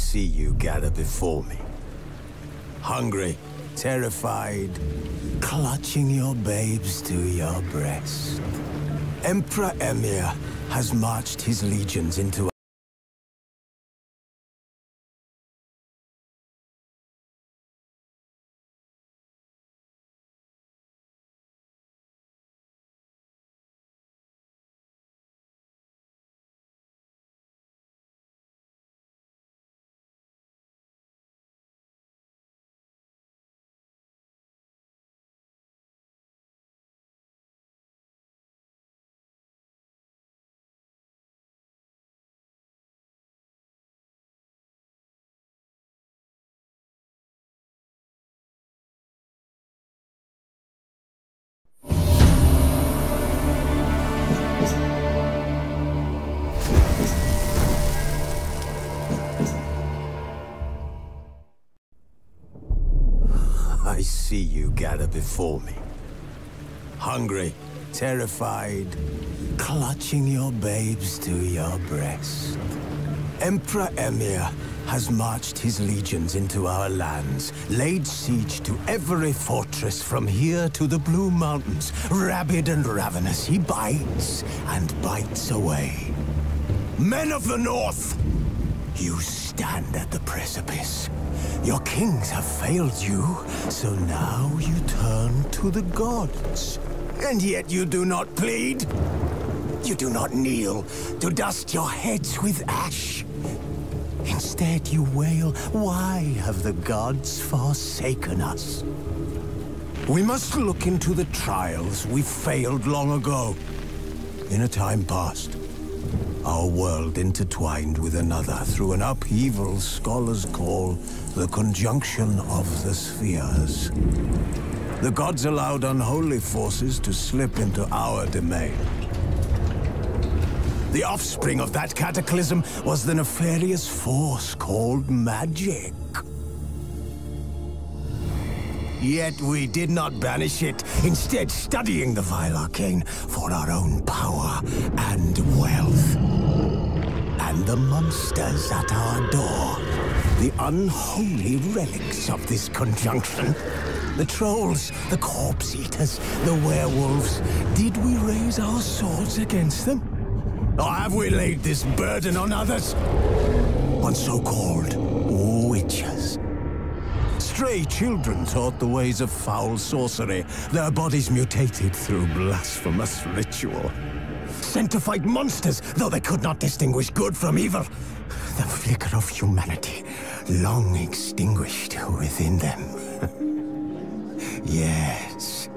see you gather before me. Hungry, terrified, clutching your babes to your breast. Emperor Emir has marched his legions into I see you gather before me. Hungry, terrified, clutching your babes to your breast. Emperor Emir has marched his legions into our lands, laid siege to every fortress from here to the Blue Mountains. Rabid and ravenous, he bites and bites away. Men of the North! You stand at the precipice. Your kings have failed you, so now you turn to the gods. And yet you do not plead. You do not kneel to dust your heads with ash. Instead you wail, why have the gods forsaken us? We must look into the trials we failed long ago. In a time past, our world intertwined with another through an upheaval scholars call the conjunction of the spheres. The gods allowed unholy forces to slip into our domain. The offspring of that cataclysm was the nefarious force called magic. Yet we did not banish it, instead studying the vile arcane for our own power and wealth. And the monsters at our door, the unholy relics of this conjunction. The trolls, the corpse-eaters, the werewolves. Did we raise our swords against them? Or have we laid this burden on others? On so-called witches. Stray children taught the ways of foul sorcery, their bodies mutated through blasphemous ritual. Sent to fight monsters, though they could not distinguish good from evil. The flicker of humanity, long extinguished within them. Yes,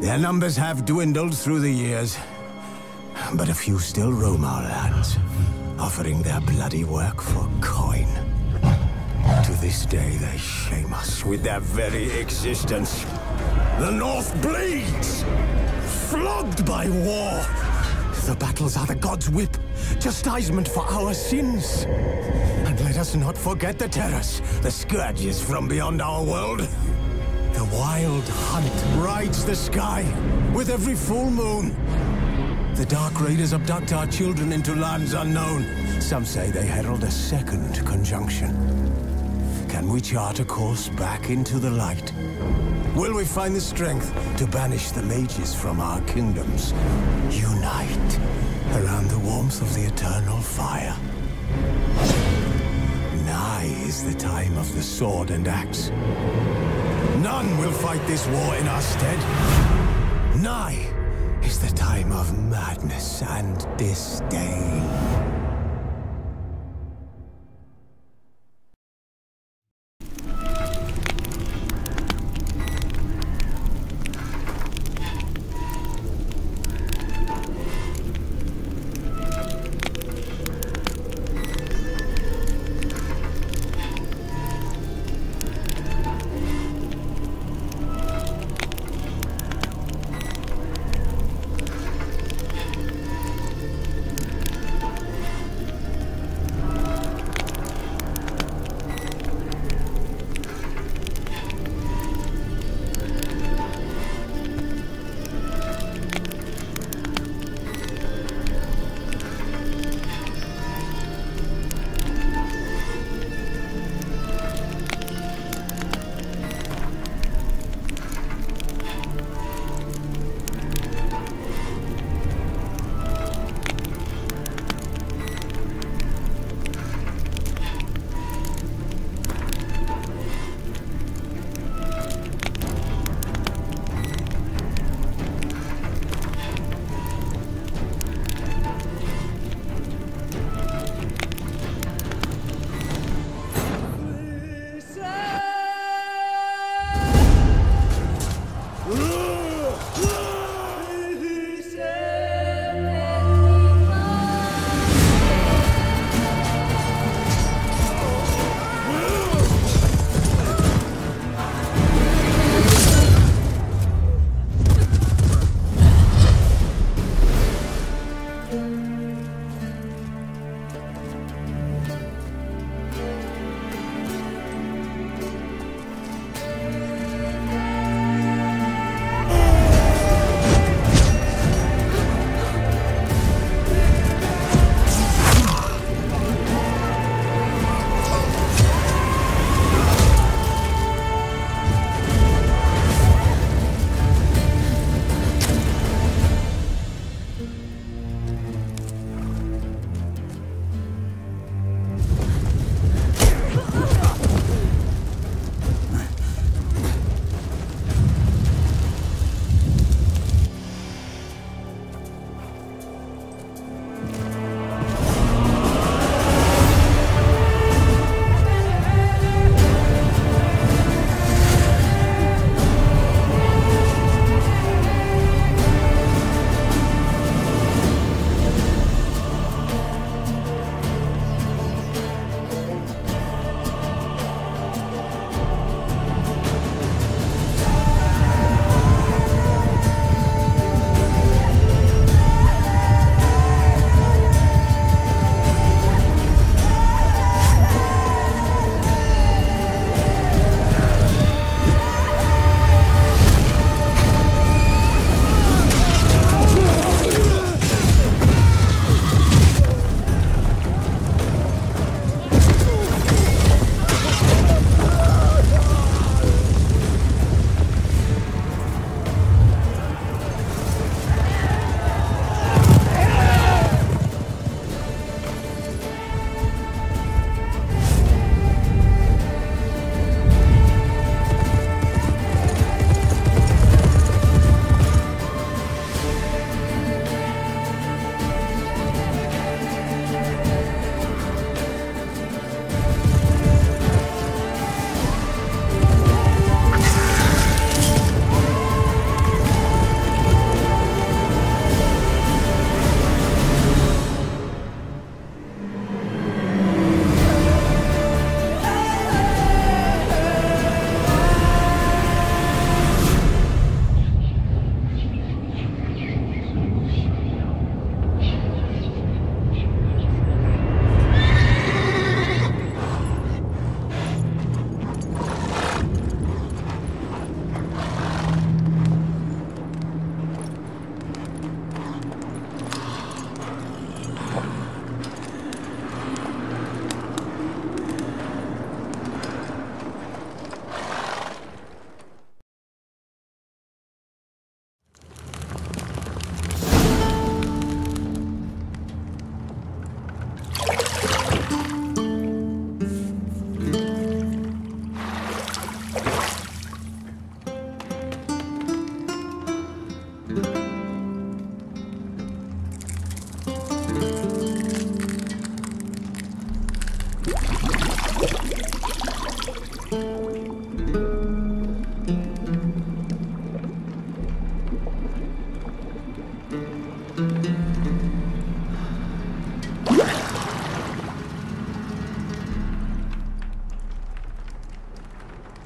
their numbers have dwindled through the years, but a few still roam our lands, offering their bloody work for coin. To this day, they shame us with their very existence. The North bleeds, flogged by war. The battles are the gods' whip, chastisement for our sins. And let us not forget the terrors, the scourges from beyond our world. The wild hunt rides the sky with every full moon. The Dark Raiders abduct our children into lands unknown. Some say they herald a second conjunction. Can we chart a course back into the light? Will we find the strength to banish the mages from our kingdoms? Unite around the warmth of the eternal fire. Nigh is the time of the sword and axe. None will fight this war in our stead. Nigh is the time of madness and disdain.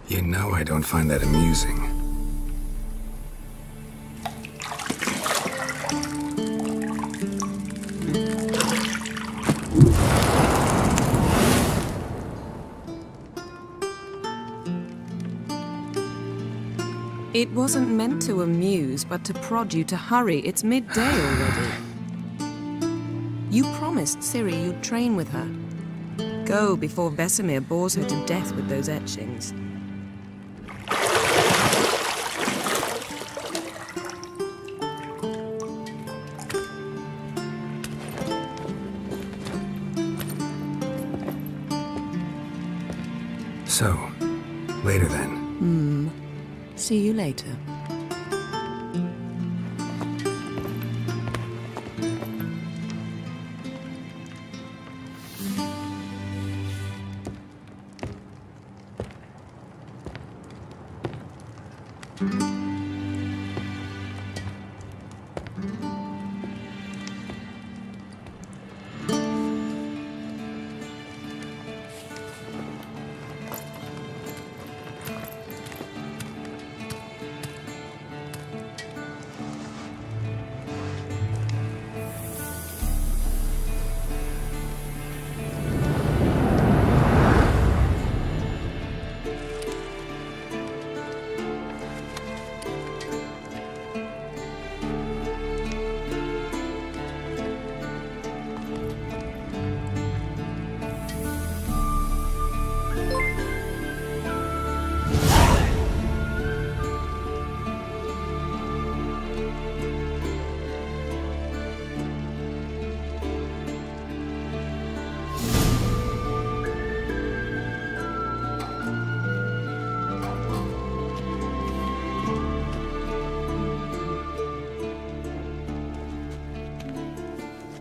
You know I don't find that amusing. It wasn't meant to amuse, but to prod you to hurry. It's midday already. You promised Ciri you'd train with her. Go before Vesemir bores her to death with those etchings. So, later then. See you later.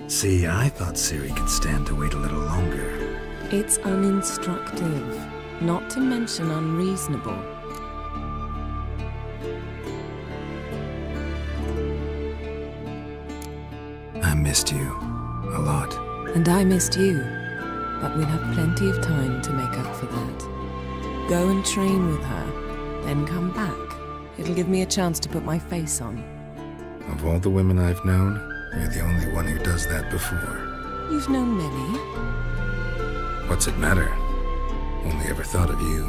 See, I thought Ciri could stand to wait a little longer. It's uninstructive, not to mention unreasonable. I missed you. A lot. And I missed you. But we'll have plenty of time to make up for that. Go and train with her, then come back. It'll give me a chance to put my face on. Of all the women I've known, you're the only one who does that before. You've known many. What's it matter? Only ever thought of you.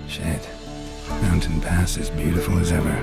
Shit. Mountain Pass is beautiful as ever.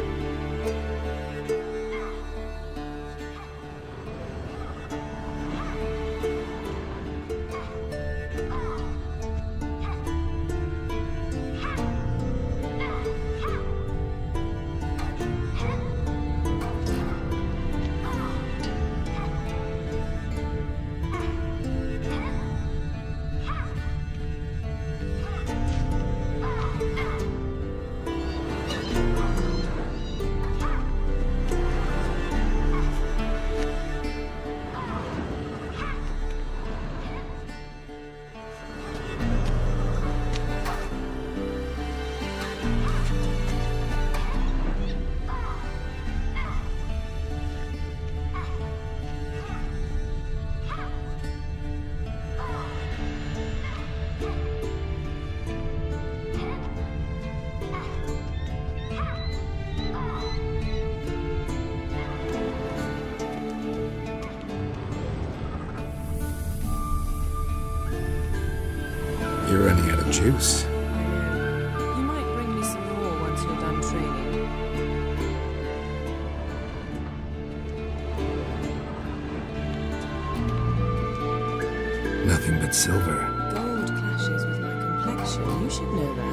You're running out of juice. I know. You might bring me some more once you're done training. Nothing but silver. Gold clashes with my complexion. You should know that.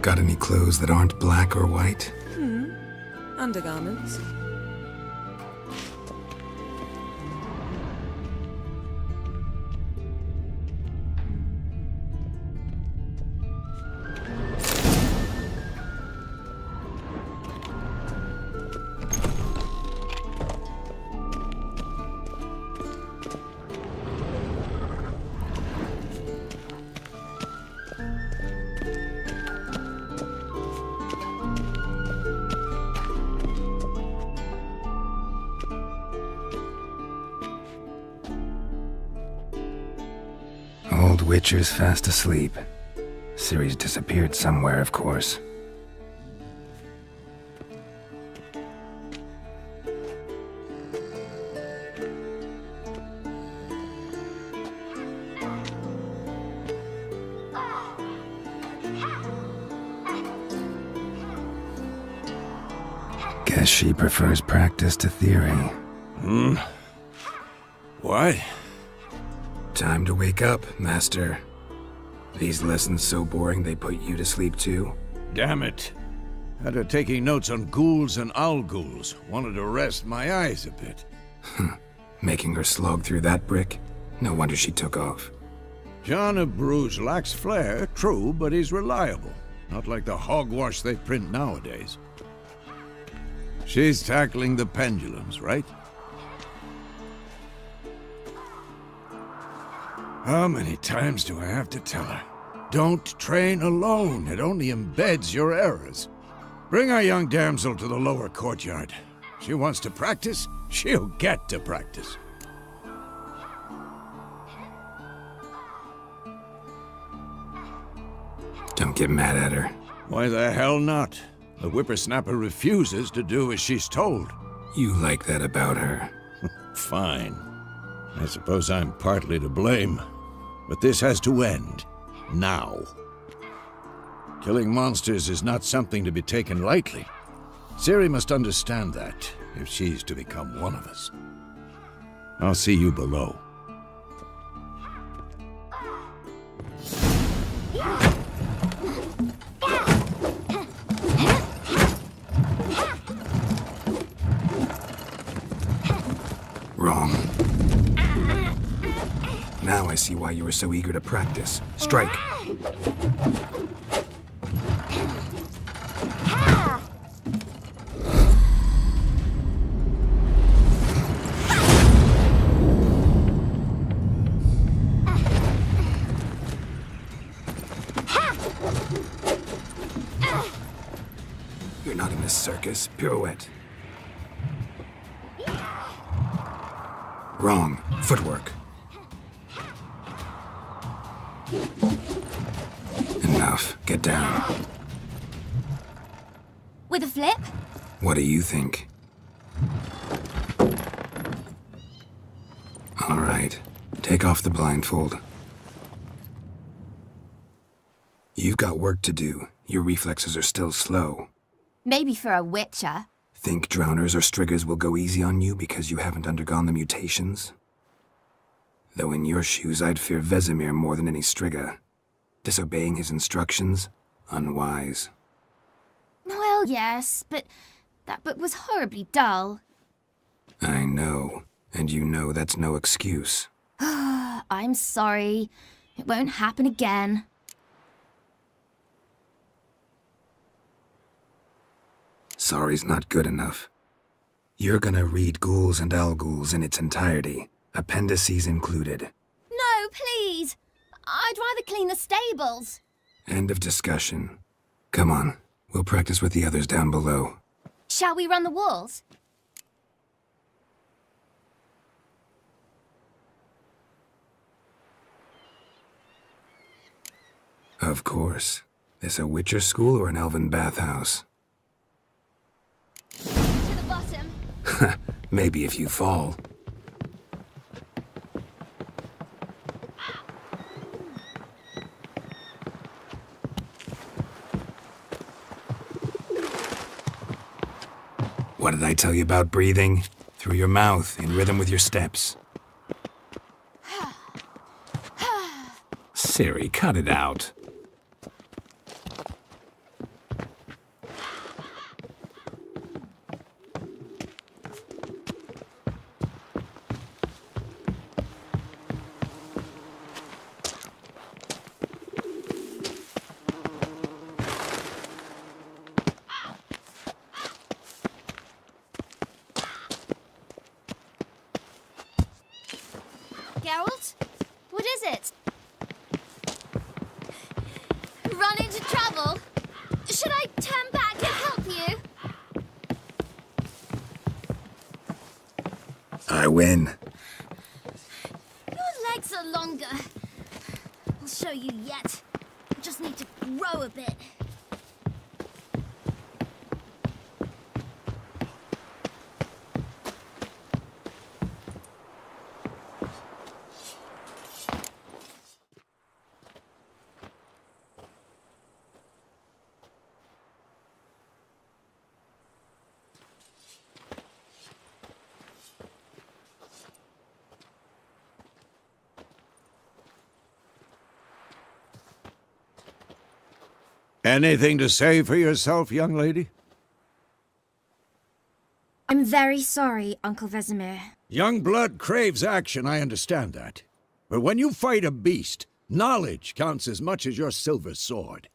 Got any clothes that aren't black or white? Undergarments. Witcher's fast asleep. Ciri's disappeared somewhere, of course. Guess she prefers practice to theory. What? Time to wake up, Master. These lessons so boring they put you to sleep too? Damn it. Had her taking notes on ghouls and owl-ghouls. Wanted to rest my eyes a bit. Making her slog through that brick? No wonder she took off. John of Bruges lacks flair, true, but he's reliable. Not like the hogwash they print nowadays. She's tackling the pendulums, right? How many times do I have to tell her? Don't train alone. It only embeds your errors. Bring our young damsel to the lower courtyard. She wants to practice, she'll get to practice. Don't get mad at her. Why the hell not? The whippersnapper refuses to do as she's told. You like that about her. Fine. I suppose I'm partly to blame. But this has to end. Now. Killing monsters is not something to be taken lightly. Ciri must understand that, if she's to become one of us. I'll see you below. Wrong. Now I see why you were so eager to practice. Strike. You're not in a circus. Pirouette. Wrong. Footwork. Enough. Get down. With a flip? What do you think? All right. Take off the blindfold. You've got work to do. Your reflexes are still slow. Maybe for a witcher. Think drowners or striggers will go easy on you because you haven't undergone the mutations? Though in your shoes, I'd fear Vesemir more than any strigger. Disobeying his instructions? Unwise. Well, yes, but that book was horribly dull. I know, and you know that's no excuse. I'm sorry. It won't happen again. Sorry's not good enough. You're gonna read Ghouls and Owl-Ghouls in its entirety, appendices included. No, please! I'd rather clean the stables. End of discussion. Come on, we'll practice with the others down below. Shall we run the walls? Of course. This a Witcher school or an elven bathhouse? To the bottom. Maybe if you fall. What did I tell you about breathing? Through your mouth, in rhythm with your steps. Ciri, cut it out. Geralt? What is it? Run into trouble? Should I turn back and help you? I win. Your legs are longer. I'll you yet. I just need to grow a bit. Anything to say for yourself, young lady? I'm very sorry, Uncle Vesemir. Young blood craves action, I understand that. But when you fight a beast, knowledge counts as much as your silver sword.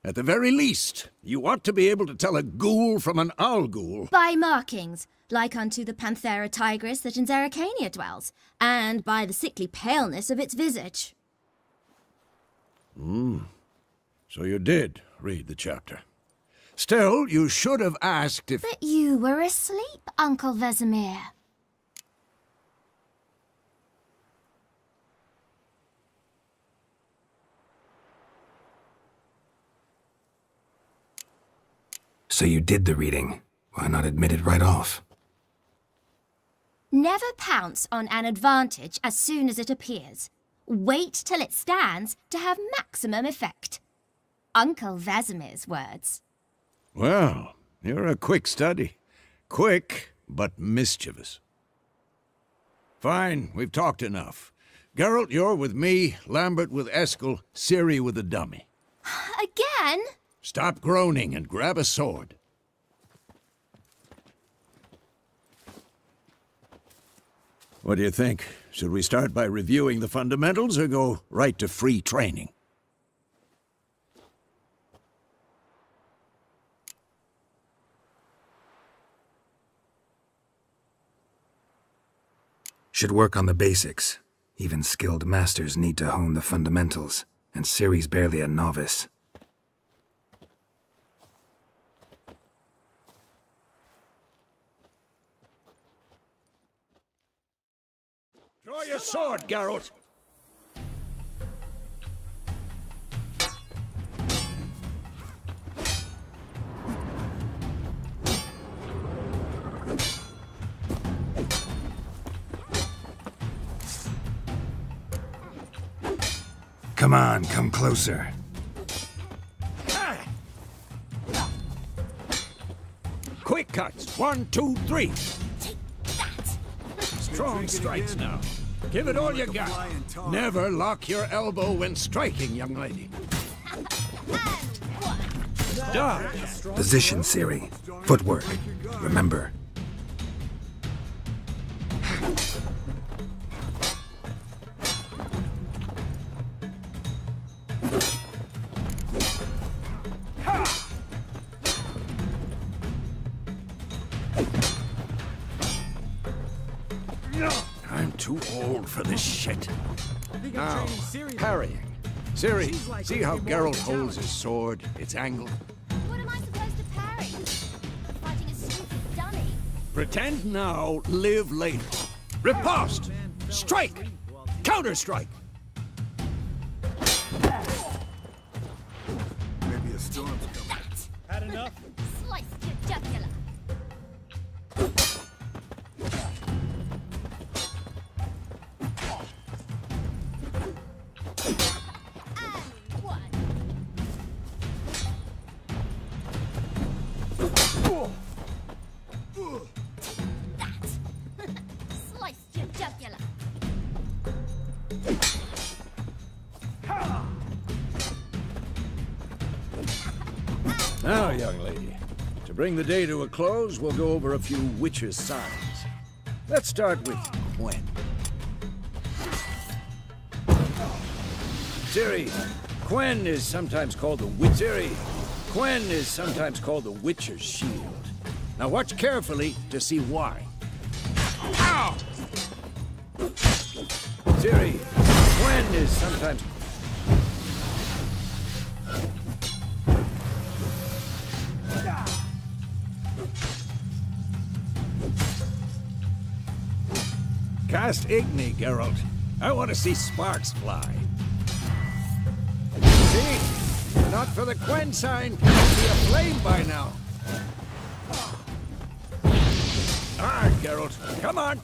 At the very least, you ought to be able to tell a ghoul from an owl ghoul. By markings, like unto the Panthera tigris that in Zerrikania dwells, and by the sickly paleness of its visage. So you did read the chapter. Still, you should have asked if... But you were asleep, Uncle Vesemir. So you did the reading. Why not admit it right off? Never pounce on an advantage as soon as it appears. Wait till it stands to have maximum effect. Uncle Vesemir's words. Well, you're a quick study. Quick, but mischievous. Fine, we've talked enough. Geralt, you're with me, Lambert with Eskel, Ciri with the dummy. Again? Stop groaning and grab a sword. What do you think? Should we start by reviewing the fundamentals or go right to free training? Should work on the basics. Even skilled masters need to hone the fundamentals, and Ciri's barely a novice. Draw your sword, Geralt! Come on, come closer. Quick cuts! 1, 2, 3! Take that! Strong strikes now. Give it all you got. Never lock your elbow when striking, young lady. Dodge! Position, Ciri. Footwork. Remember. I'm too old for this shit. Now, parrying. Ciri, see how Geralt holds his sword? It's angled. What am I supposed to parry? I'm fighting a stupid dummy. Pretend now, live later. Riposte! Strike! Counter-strike! Maybe a storm's coming. Had enough? Sliced your jugular. And one. That. Sliced your jugular. Now, young lady, to bring the day to a close, we'll go over a few witches' signs. Let's start with Quen. Ciri, Quen is sometimes called the witch. Ciri, Quen is sometimes called the Witcher's Shield. Now watch carefully to see why. Ow! Ciri, Quen is sometimes... Cast Igni, Geralt. I want to see sparks fly. not for the Quen sign, can it be aflame by now? Hard, Geralt. Come on!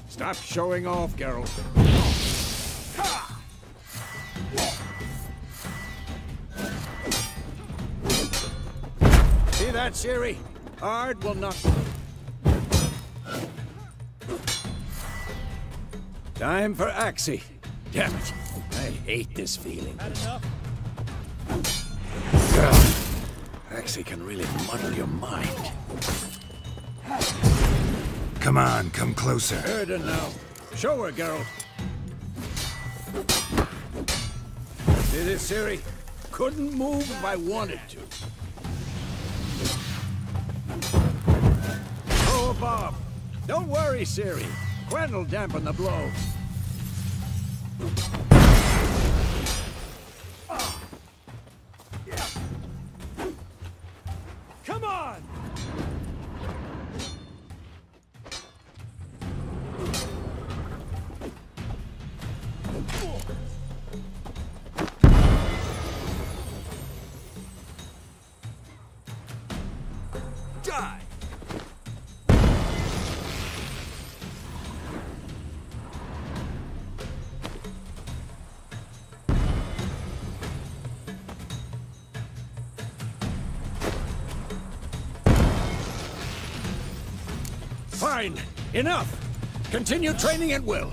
Stop showing off, Geralt. See that, Ciri? Hard will not... Time for Axie. Damn it. I hate this feeling. Had enough? Axie can really muddle your mind. Come on, come closer. Erden now. Show her, Geralt. See this, Ciri? Couldn't move if I wanted to. Oh, Bob. Don't worry, Ciri. Quen will dampen the blow. Come on! Die! Fine. Enough. Continue training at will.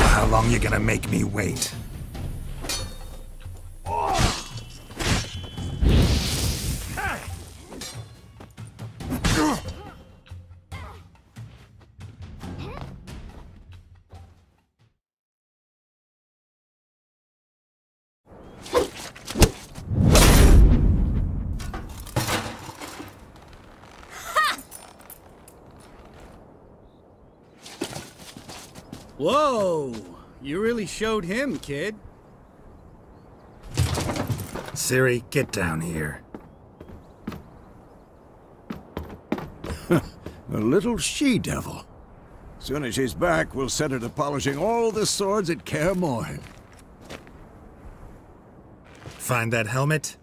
How long you gonna make me wait? Whoa! You really showed him, kid. Ciri, get down here. A little she-devil. Soon as she's back, we'll set her to polishing all the swords at Kaer Morhen. Find that helmet?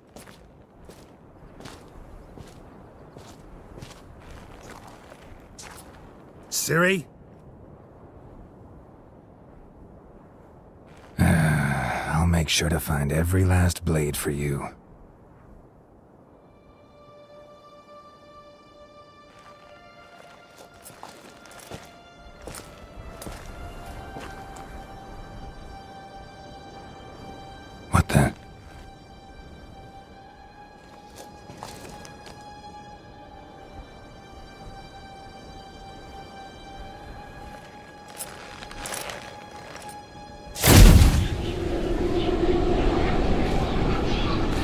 Ciri? I'll make sure to find every last blade for you. What the?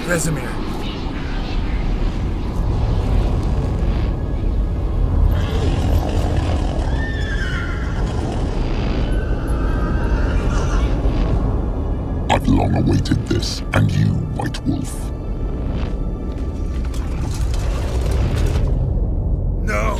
Vesemir. I've long awaited this, and you, White Wolf. No!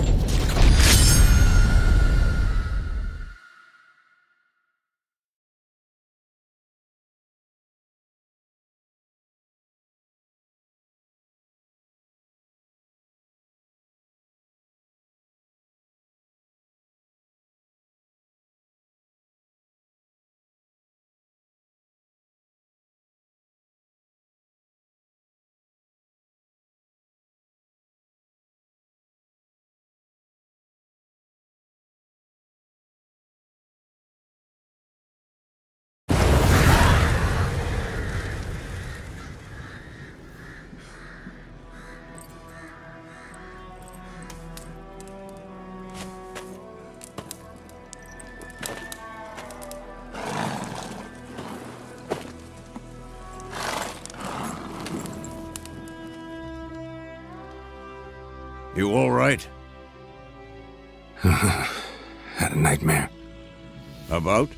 You all right? Had a nightmare. About?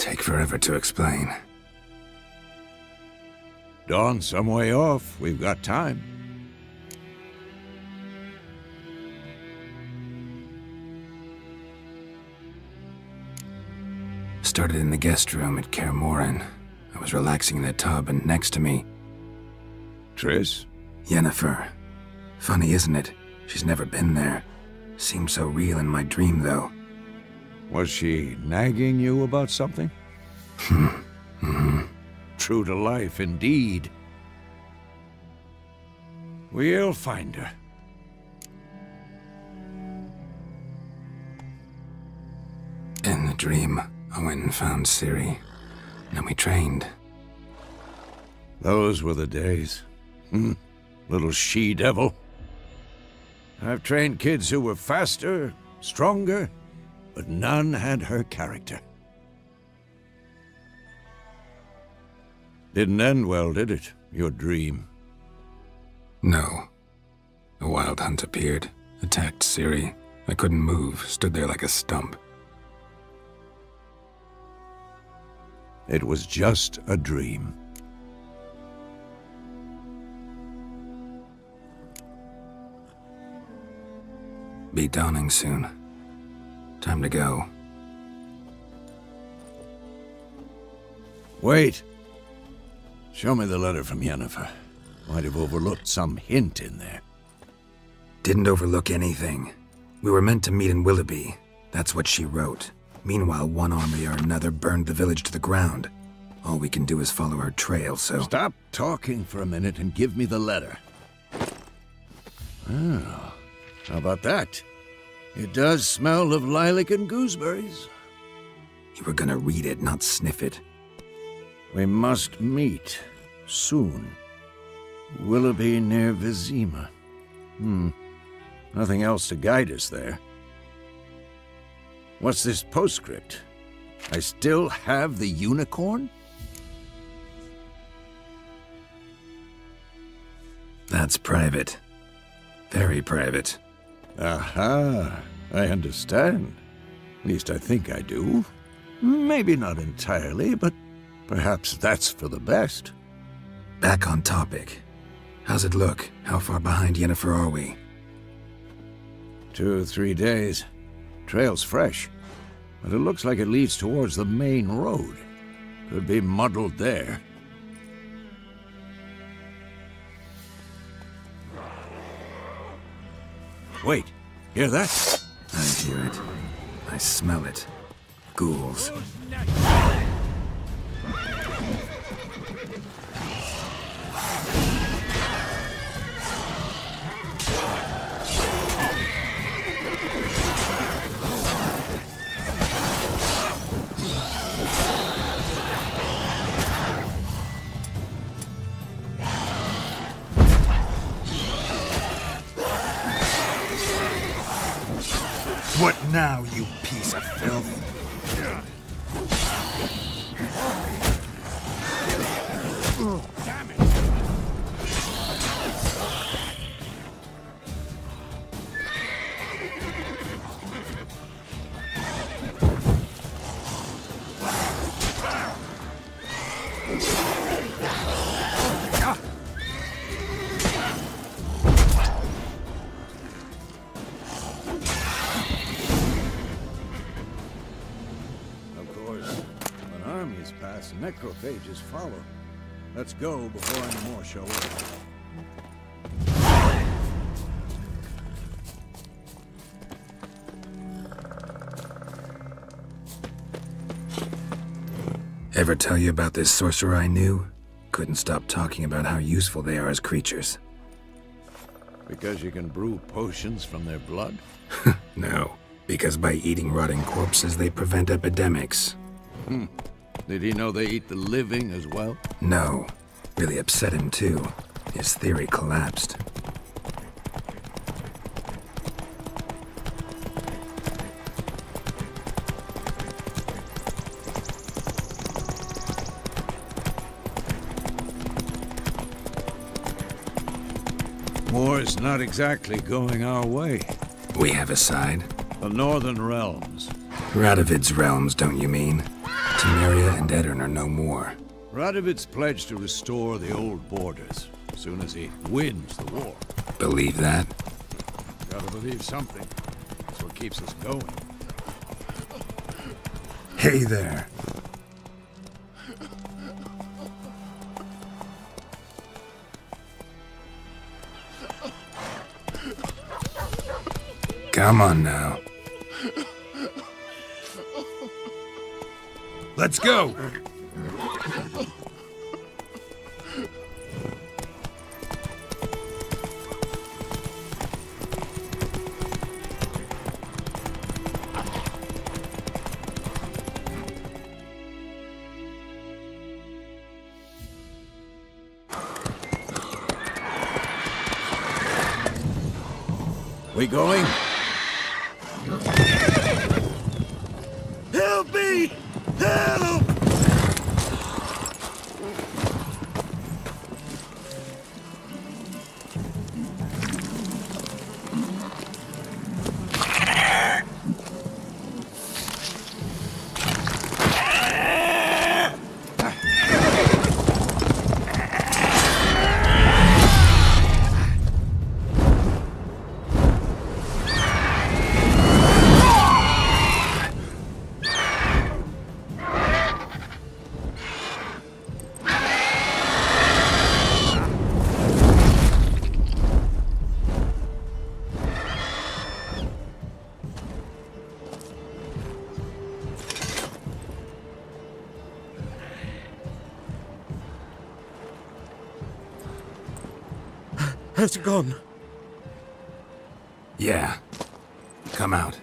take forever to explain. Dawn's some way off. We've got time. Started in the guest room at Kaer Morhen. I was relaxing in the tub, and next to me... Triss? Yennefer. Funny, isn't it? She's never been there. Seemed so real in my dream, though. Was she nagging you about something? True to life, indeed. We'll find her. In the dream, I went and found Ciri. And we trained. Those were the days. Little she-devil. I've trained kids who were faster, stronger, but none had her character. Didn't end well, did it? Your dream? No. A wild hunt appeared, attacked Ciri. I couldn't move, stood there like a stump. It was just a dream. Be dawning soon. Time to go. Wait. Show me the letter from Yennefer. Might have overlooked some hint in there. Didn't overlook anything. We were meant to meet in Willoughby. That's what she wrote. Meanwhile, one army or another burned the village to the ground. All we can do is follow her trail, so... Stop talking for a minute and give me the letter. Oh, how about that? It does smell of lilac and gooseberries. You were gonna read it, not sniff it. We must meet. Soon. Willoughby near Vizima. Nothing else to guide us there. What's this postscript? I still have the unicorn? That's private. Very private. Aha, I understand. At least I think I do. Maybe not entirely, but perhaps that's for the best. Back on topic. How's it look? How far behind Yennefer are we? 2 or 3 days. Trail's fresh, but it looks like it leads towards the main road. Could be muddled there. Wait, hear that? I hear it. I smell it. Ghouls. What now, you piece of filth? Damn it! Necrophages follow. Let's go before any more show up. Ever tell you about this sorcerer I knew? Couldn't stop talking about how useful they are as creatures. Because you can brew potions from their blood? No, because by eating rotting corpses they prevent epidemics. Did he know they eat the living as well? No. Really upset him too. His theory collapsed. War's not exactly going our way. We have a side. The Northern Realms. Radovid's realms, don't you mean? Temeria and Edirn are no more. Radovid's pledged to restore the old borders as soon as he wins the war. Believe that? Gotta believe something. That's what keeps us going. Hey there. Come on now. Let's go! We going? Help me! Help! Has it gone? Yeah. Come out.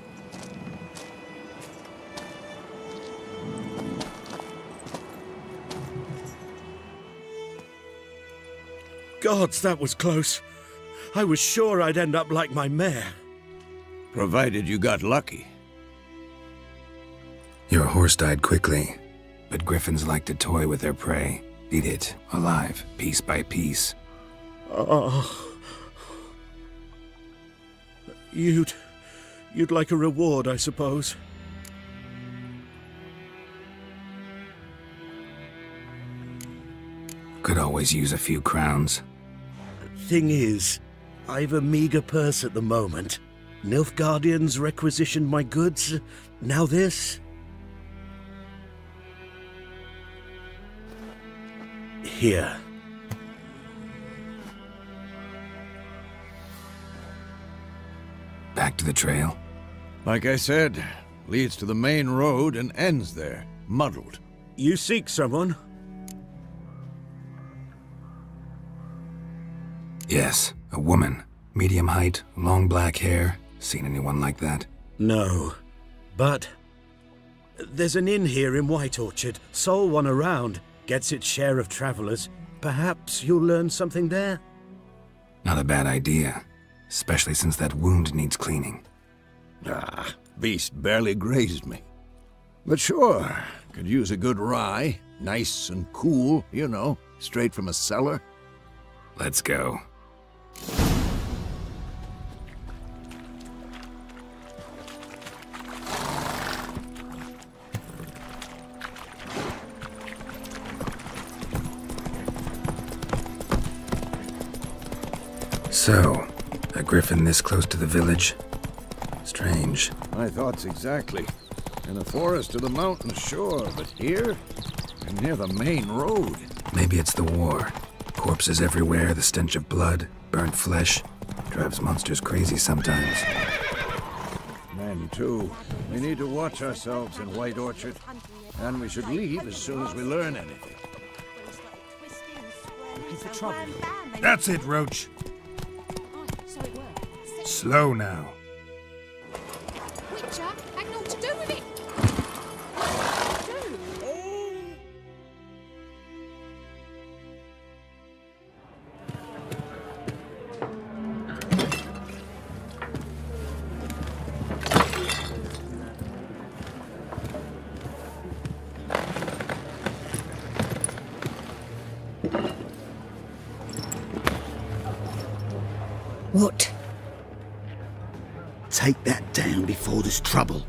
Gods, that was close. I was sure I'd end up like my mare. Provided you got lucky. Your horse died quickly, but griffins like to toy with their prey. Eat it, alive, piece by piece. Oh. You'd like a reward, I suppose. Could always use a few crowns. Thing is, I've a meager purse at the moment. Nilfgaardians requisitioned my goods. Now this. Here. Back to the trail? Like I said, leads to the main road and ends there, muddled. You seek someone? Yes, a woman. Medium height, long black hair. Seen anyone like that? No. But there's an inn here in White Orchard. Sole one around. Gets its share of travelers. Perhaps you'll learn something there? Not a bad idea. Especially since that wound needs cleaning. Ah, beast barely grazed me. But sure, could use a good rye. Nice and cool, you know, straight from a cellar. Let's go. So, a griffin this close to the village? Strange. My thoughts exactly. In the forest or the mountains, sure, but here? And near the main road. Maybe it's the war. Corpses everywhere, the stench of blood, burnt flesh. Drives monsters crazy sometimes. Men, too. We need to watch ourselves in White Orchard. And we should leave as soon as we learn anything. Looking for trouble. That's it, Roach. Slow now. Witcher had naught to do with it. What? Take that down before there's trouble.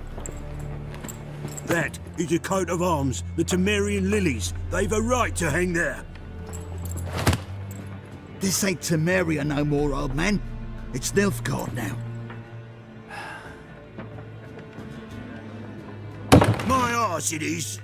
That is a coat of arms, the Temerian lilies. They've a right to hang there. This ain't Temeria no more, old man. It's Nilfgaard now. My arse it is.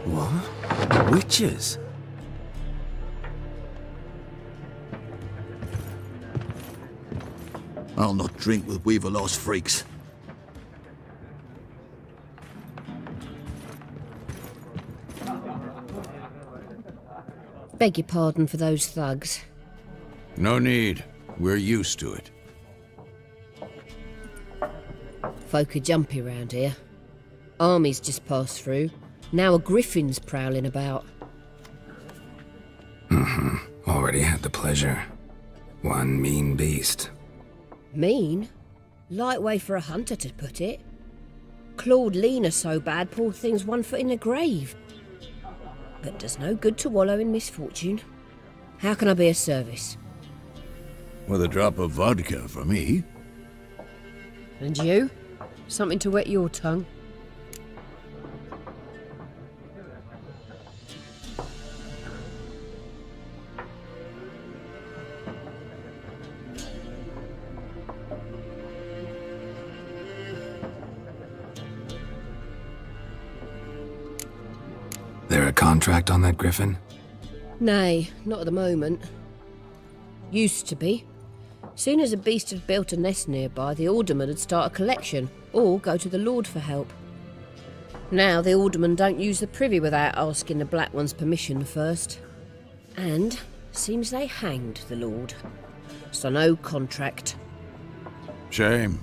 What? Witches? I'll not drink with Weaverlost freaks. Beg your pardon for those thugs. No need. We're used to it. Folk are jumpy round here. Armies just passed through. Now a griffin's prowling about. Already had the pleasure. One mean beast. Mean? Light way for a hunter to put it. Clawed Lena so bad, poor thing's 1 foot in the grave. But does no good to wallow in misfortune. How can I be of service? With a drop of vodka for me. And you? Something to wet your tongue? There a contract on that griffin? Nay, not at the moment. Used to be. Soon as a beast had built a nest nearby, the alderman would start a collection, or go to the Lord for help. Now the alderman don't use the privy without asking the Black One's permission first. And seems they hanged the Lord. So no contract. Shame.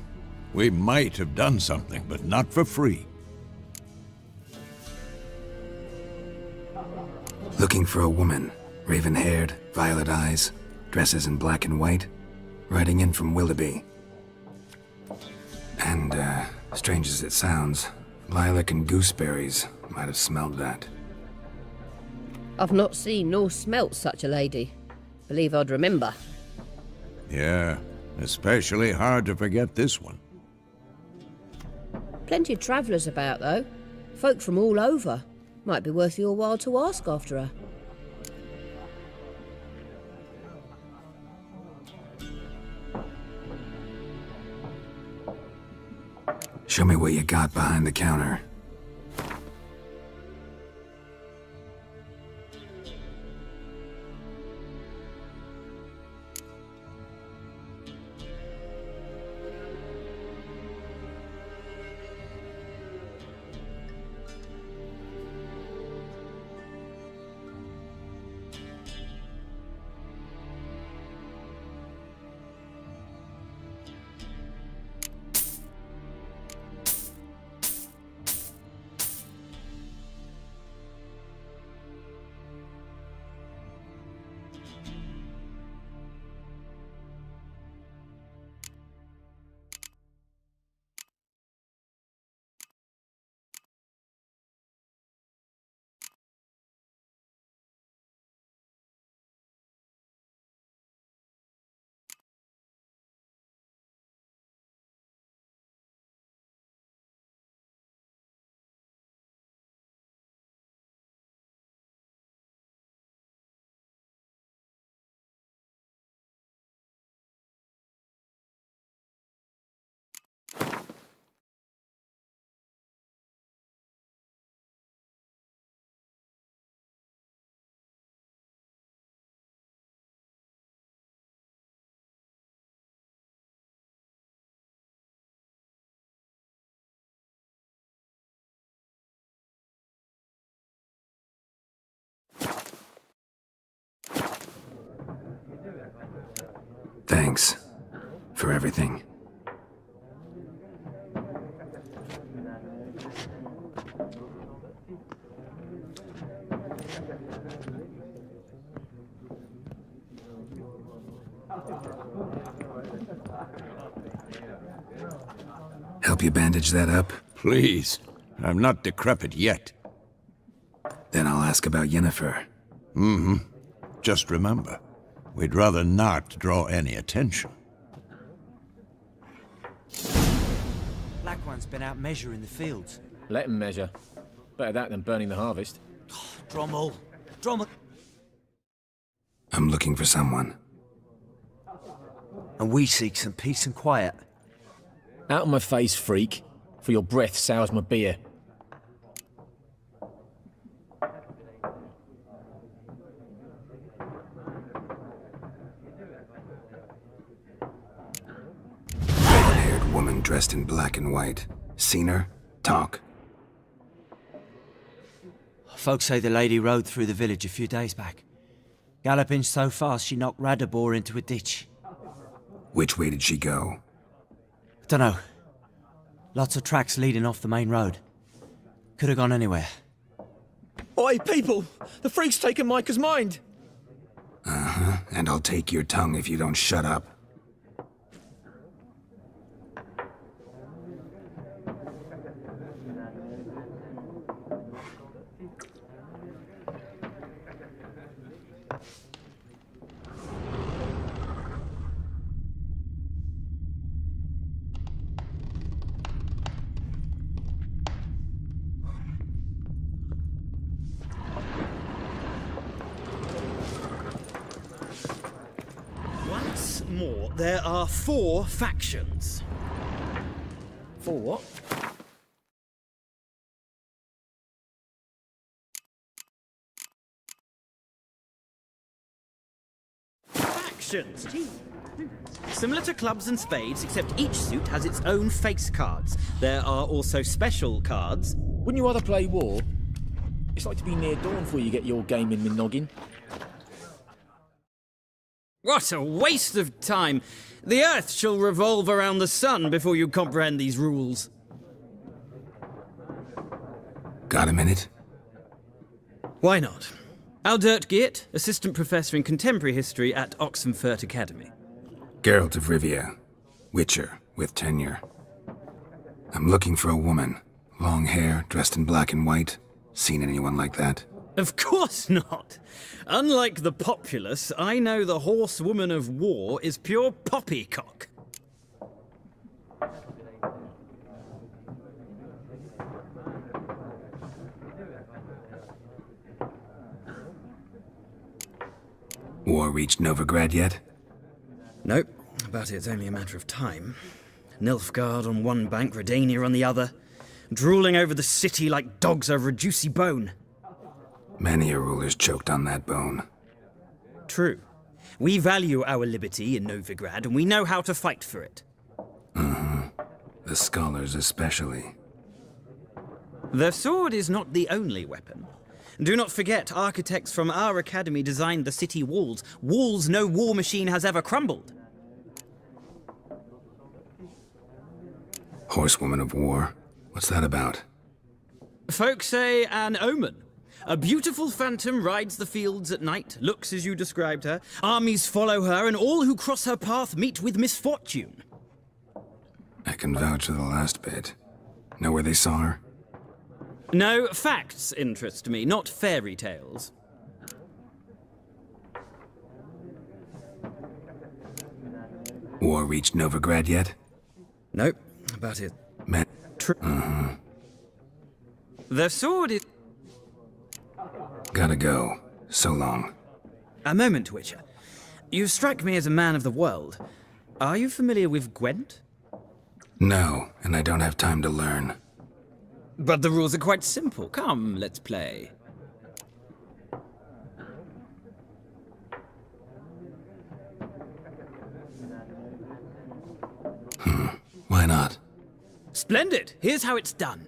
We might have done something, but not for free. Looking for a woman. Raven-haired, violet eyes, dresses in black and white. Riding in from Willoughby. And, strange as it sounds, lilac and gooseberries might have smelled that. I've not seen nor smelt such a lady. Believe I'd remember. Yeah, especially hard to forget this one. Plenty of travellers about, though. Folk from all over. Might be worth your while to ask after her. Show me what you got behind the counter. Thanks for everything. Help you bandage that up? Please. I'm not decrepit yet. Then I'll ask about Yennefer. Mm-hmm. Just remember, we'd rather not draw any attention. Black One's been out measuring the fields. Let him measure. Better that than burning the harvest. Drommel! Drommel! I'm looking for someone. And we seek some peace and quiet. Out of my face, freak. For your breath sours my beer. Red-haired woman dressed in black and white. Seen her? Talk. Folks say the lady rode through the village a few days back. Galloping so fast she knocked Radabor into a ditch. Which way did she go? Dunno. Lots of tracks leading off the main road. Could have gone anywhere. Oi, people! The freak's taken Micah's mind! Uh-huh. And I'll take your tongue if you don't shut up. Once more, there are 4 factions. 4 what? Factions! Similar to clubs and spades, except each suit has its own face cards. There are also special cards. Wouldn't you rather play war? It's like to be near dawn before you get your game in noggin. What a waste of time! The Earth shall revolve around the sun before you comprehend these rules. Got a minute? Why not? Aldert Geert, Assistant Professor in Contemporary History at Oxenfurt Academy. Geralt of Rivia. Witcher, with tenure. I'm looking for a woman. Long hair, dressed in black and white. Seen anyone like that? Of course not! Unlike the populace, I know the horsewoman of war is pure poppycock. War reached Novigrad yet? Nope, but it's only a matter of time. Nilfgaard on one bank, Redania on the other, drooling over the city like dogs over a juicy bone. Many a ruler's choked on that bone. True. We value our liberty in Novigrad, and we know how to fight for it. Mm-hmm. The scholars especially. The sword is not the only weapon. Do not forget, architects from our academy designed the city walls. Walls no war machine has ever crumbled. Horsewoman of war? What's that about? Folk say an omen. A beautiful phantom rides the fields at night, looks as you described her. Armies follow her, and all who cross her path meet with misfortune. I can vouch for the last bit. Know where they saw her? No, facts interest me, not fairy tales. War reached Novigrad yet? Nope, but it... Mm-hmm. The sword is... Gotta go. So long. A moment, Witcher. You strike me as a man of the world. Are you familiar with Gwent? No, and I don't have time to learn. But the rules are quite simple. Come, let's play. Why not? Splendid! Here's how it's done.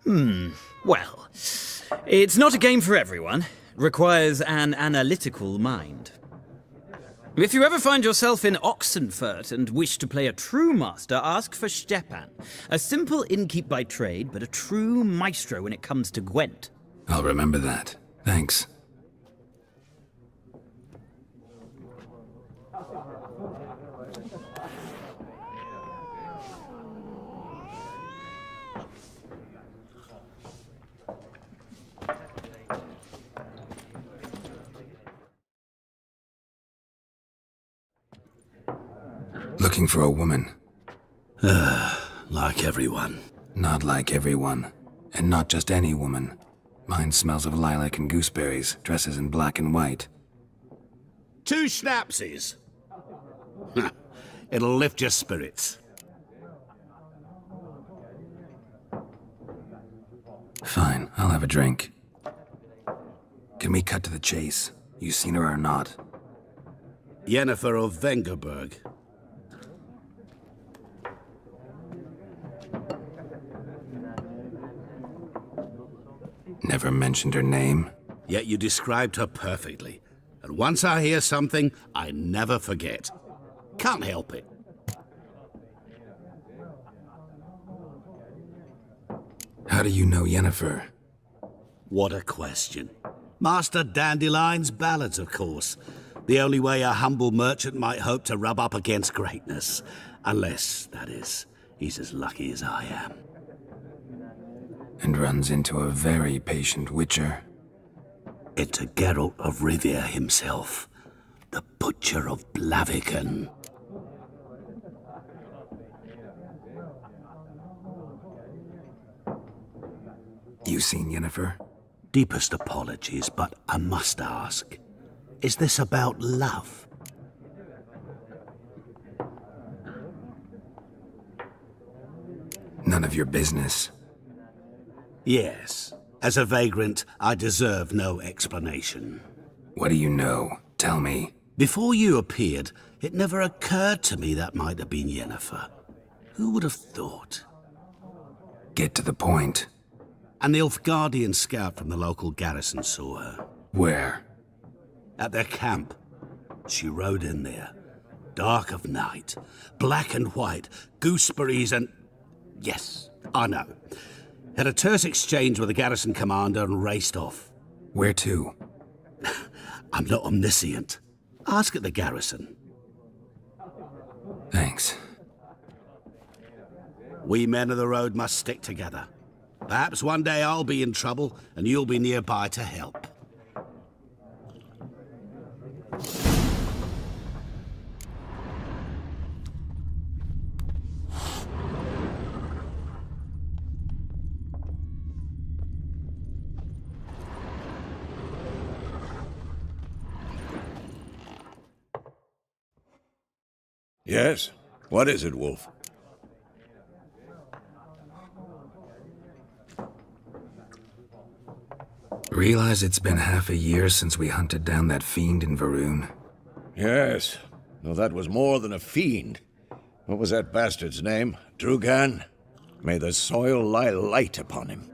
Well, it's not a game for everyone. Requires an analytical mind. If you ever find yourself in Oxenfurt and wish to play a true master, ask for Stepan. A simple innkeep by trade, but a true maestro when it comes to Gwent. I'll remember that. Thanks. Looking for a woman. Like everyone. Not like everyone. And not just any woman. Mine smells of lilac and gooseberries, dresses in black and white. 2 schnapsies. It'll lift your spirits. Fine, I'll have a drink. Can we cut to the chase? You seen her or not? Yennefer of Vengerberg. Never mentioned her name. Yet you described her perfectly. And once I hear something, I never forget. Can't help it. How do you know Yennefer? What a question. Master Dandelion's ballads, of course. The only way a humble merchant might hope to rub up against greatness. Unless, that is, he's as lucky as I am. And runs into a very patient witcher. Into Geralt of Rivia himself, the Butcher of Blaviken. You seen Yennefer? Deepest apologies, but I must ask. Is this about love? None of your business. Yes. As a vagrant, I deserve no explanation. What do you know? Tell me. Before you appeared, it never occurred to me that might have been Yennefer. Who would have thought? Get to the point. An Nilfgaardian scout from the local garrison saw her. Where? At their camp. She rode in there. Dark of night. Black and white. Gooseberries and... Yes, I know. Had a terse exchange with the garrison commander and raced off. Where to? I'm not omniscient. Ask at the garrison. Thanks. We men of the road must stick together. Perhaps one day I'll be in trouble and you'll be nearby to help. Yes? What is it, Wolf? Realize it's been half a year since we hunted down that fiend in Varun? Yes, though that was more than a fiend. What was that bastard's name? Drugan? May the soil lie light upon him.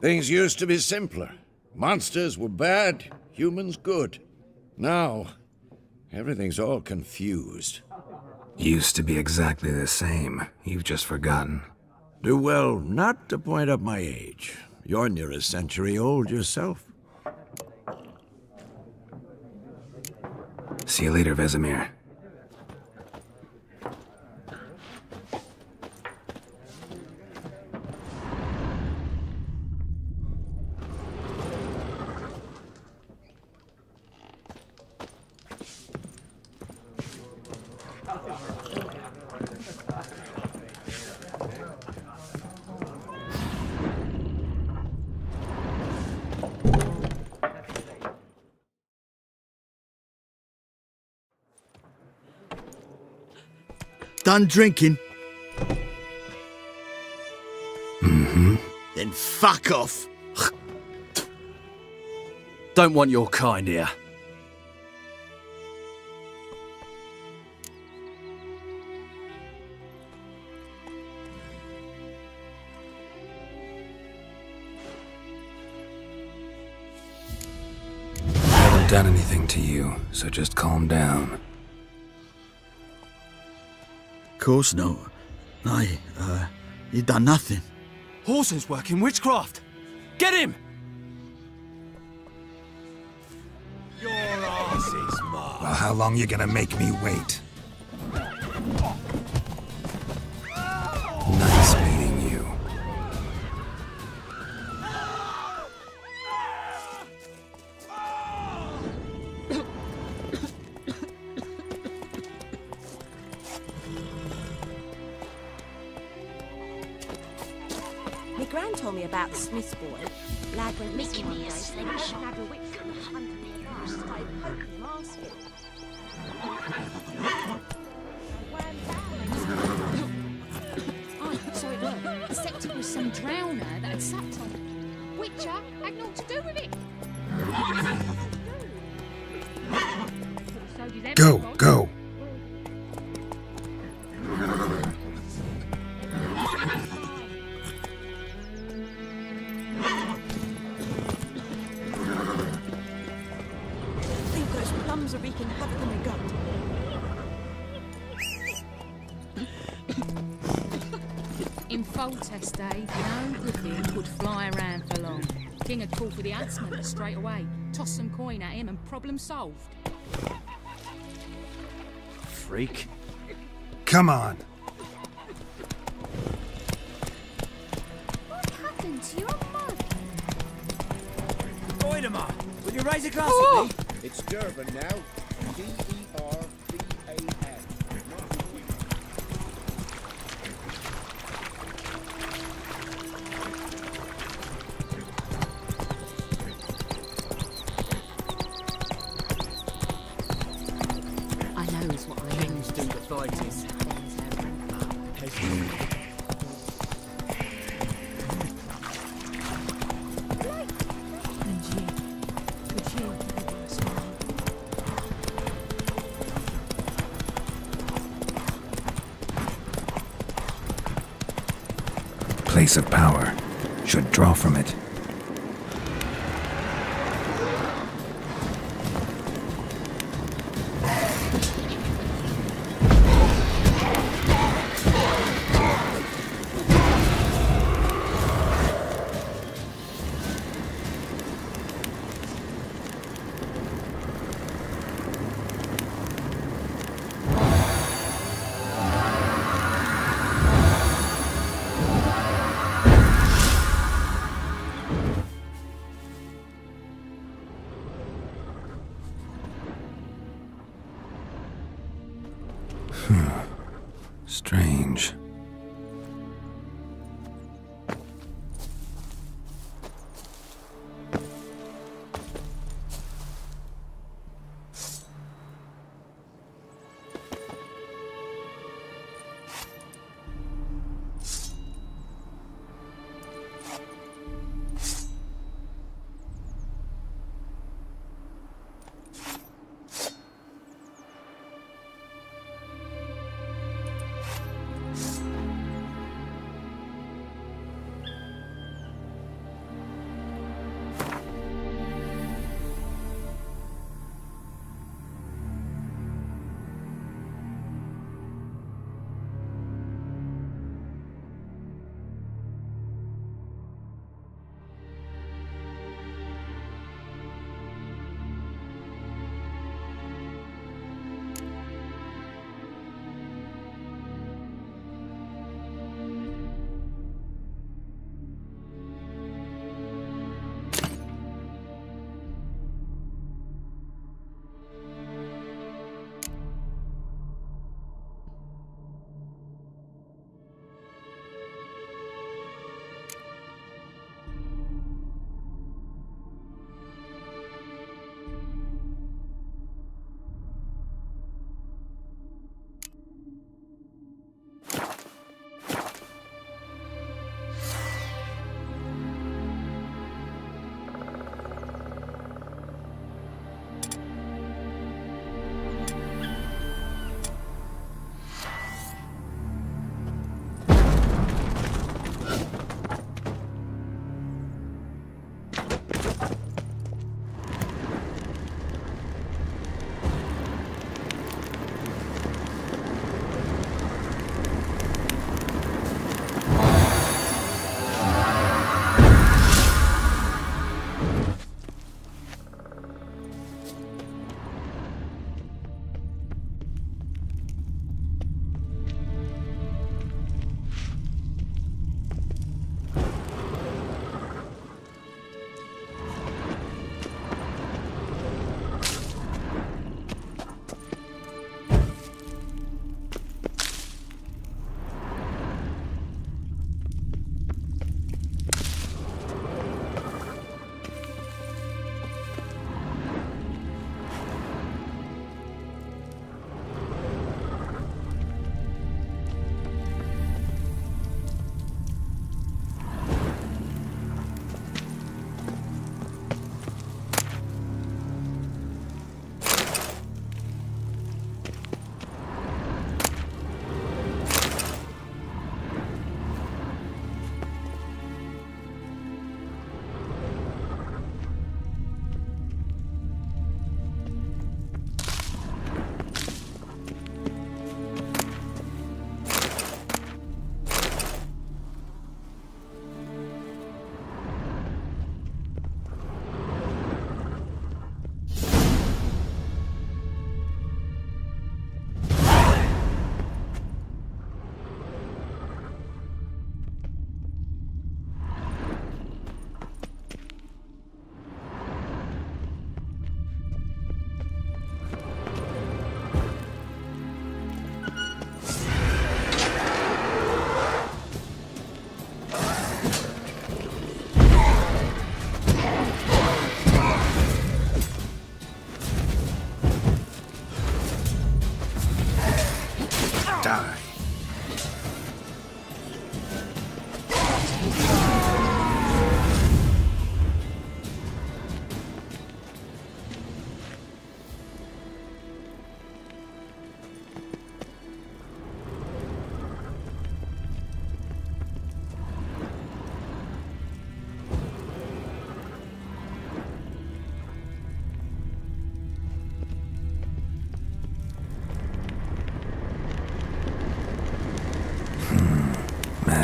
Things used to be simpler. Monsters were bad, humans good. Now, everything's all confused. Used to be exactly the same. You've just forgotten. Do well not to point up my age. You're near a century old yourself. See you later, Vesemir. Done drinking? Mm-hmm. Then fuck off. Don't want your kind here. haven't done anything to you, so just calm down. Of course not. You done nothing. Horson's working witchcraft! Get him! Your ass is mine. Well, how long you gonna make me wait? Nice meeting you. My gran told me about the Smith's boy. Lad went missing one day, so they had to have a whip from the hunt of the car. Started poking him asking. Oh, so it worked. Except it was some drowner that had sapped on it. Witcher had naught to do with it. Go, go! Are wreaking havoc on my gut. In Foltest day, no good thing would fly around for long. King had called for the huntsman straight away, tossed some coin at him and problem solved. Freak. Come on! What happened to your mother? Oidemar, will you raise a glass with me? It's Durban now. D-E-R-B-A-N. I know is what I Kings do the fighting. Place of power. Should draw from it.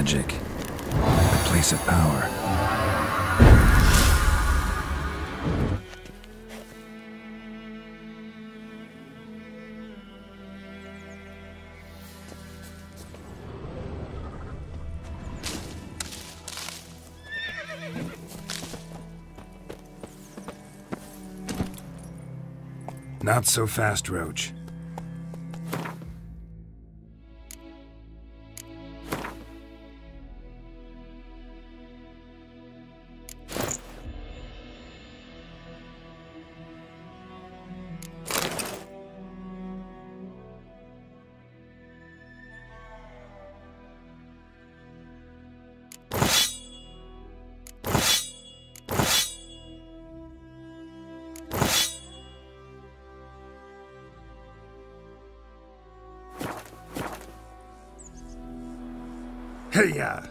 magic. A place of power. Not so fast, Roach. Hey-ya!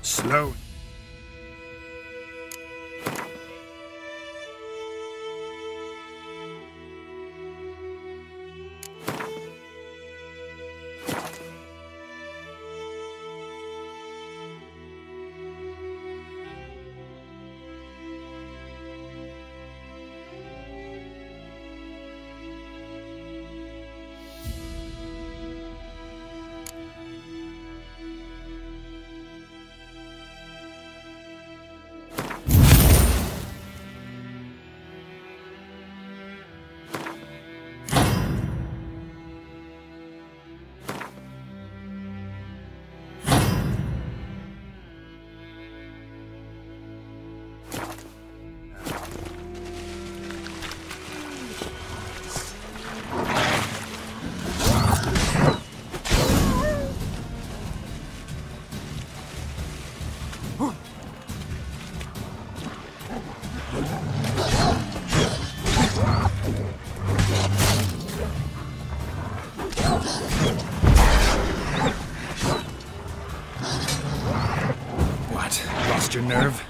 Slow. What? Lost your nerve?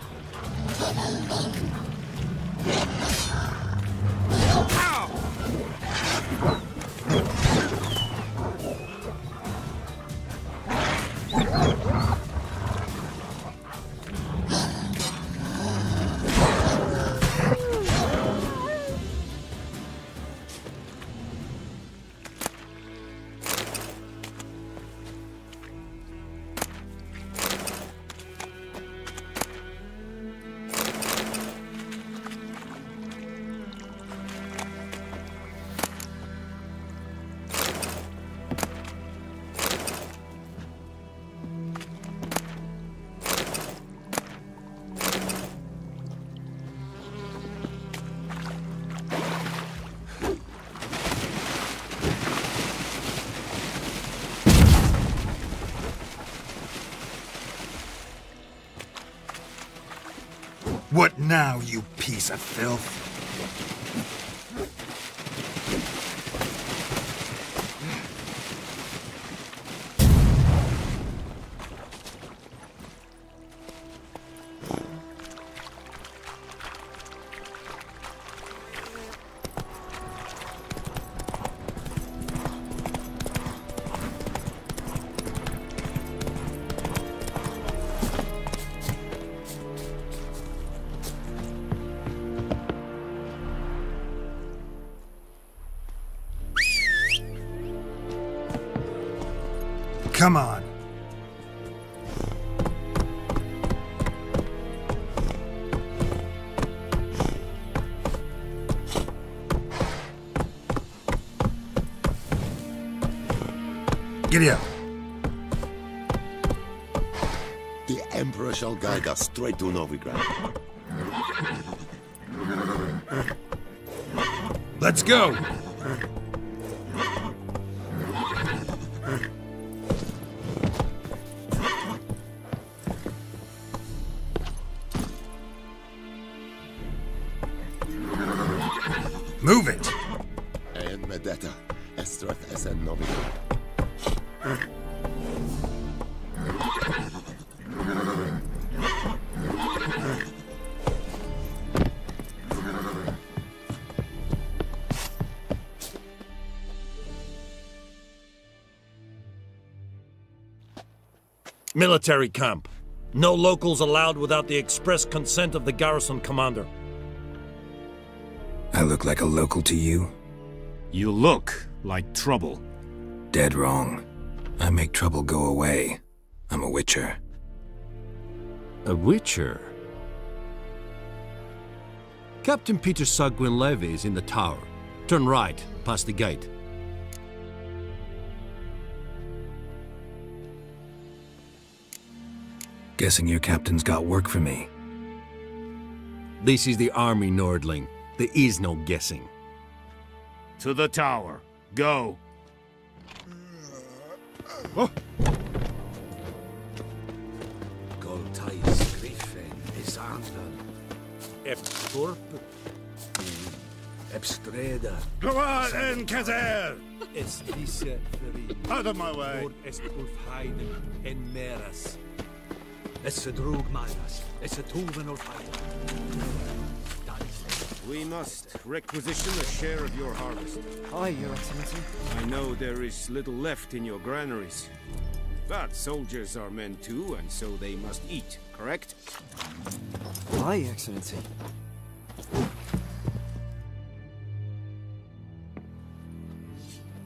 What now, you piece of filth? Come on. Giddy up. The Emperor shall guide us straight to Novigrad. Let's go. Move it! En med detta, Estrath är en novice. Military camp. No locals allowed without the express consent of the garrison commander. I look like a local to you? You look like trouble. Dead wrong. I make trouble go away. I'm a witcher. A witcher? Captain Peter Sagwin Levy is in the tower. Turn right, past the gate. Guessing your captain's got work for me. This is the army, Nordling. There is no guessing. To the tower. Go. Oh. Goltais Griffin is Anton. Epstorp. Epstreda. Go on, Enkazer! Es visse ferin. Out of my way! Or est ulfheiden en meras. Es drug manas. Es tuven ulfheiden. We must requisition a share of your harvest. Aye, Your Excellency. I know there is little left in your granaries. But soldiers are men too, and so they must eat, correct? Aye, Your Excellency.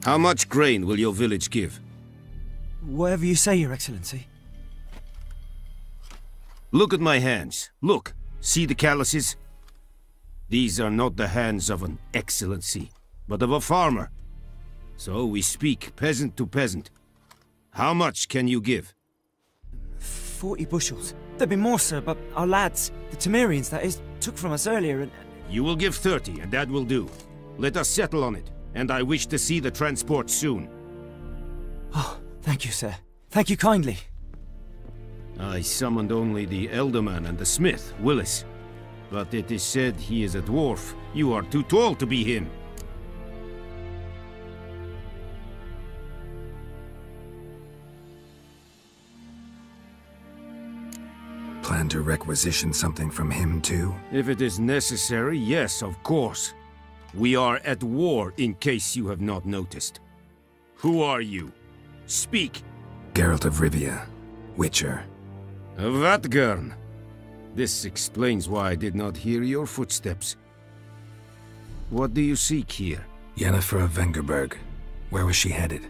How much grain will your village give? Whatever you say, Your Excellency. Look at my hands. Look. See the calluses? These are not the hands of an excellency, but of a farmer. So we speak peasant to peasant. How much can you give? 40 bushels. There'd be more, sir, but our lads, the Temerians, that is, took from us earlier and... You will give 30, and that will do. Let us settle on it, and I wish to see the transport soon. Oh, thank you, sir. Thank you kindly. I summoned only the Elderman and the smith, Willis. But it is said he is a dwarf. You are too tall to be him. Plan to requisition something from him, too? If it is necessary, yes, of course. We are at war, in case you have not noticed. Who are you? Speak! Geralt of Rivia, Witcher. Vatgern. This explains why I did not hear your footsteps. What do you seek here? Yennefer of Vengerberg. Where was she headed?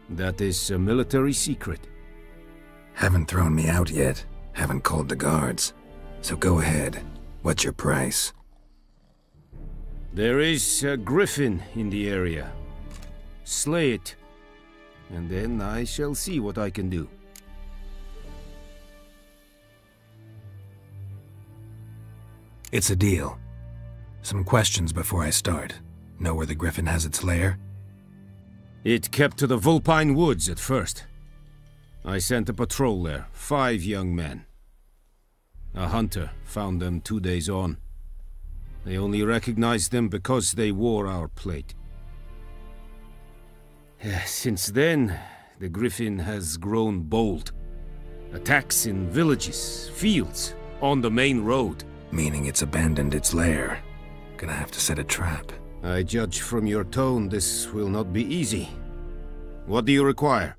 That is a military secret. Haven't thrown me out yet. Haven't called the guards. So go ahead. What's your price? There is a griffin in the area. Slay it. And then I shall see what I can do. It's a deal. Some questions before I start. Know where the griffin has its lair? It kept to the Vulpine Woods at first. I sent a patrol there, 5 young men. A hunter found them 2 days on. They only recognized them because they wore our plate. Since then, the griffin has grown bold. Attacks in villages, fields, on the main road. Meaning it's abandoned its lair. Gonna have to set a trap. I judge from your tone this will not be easy. What do you require?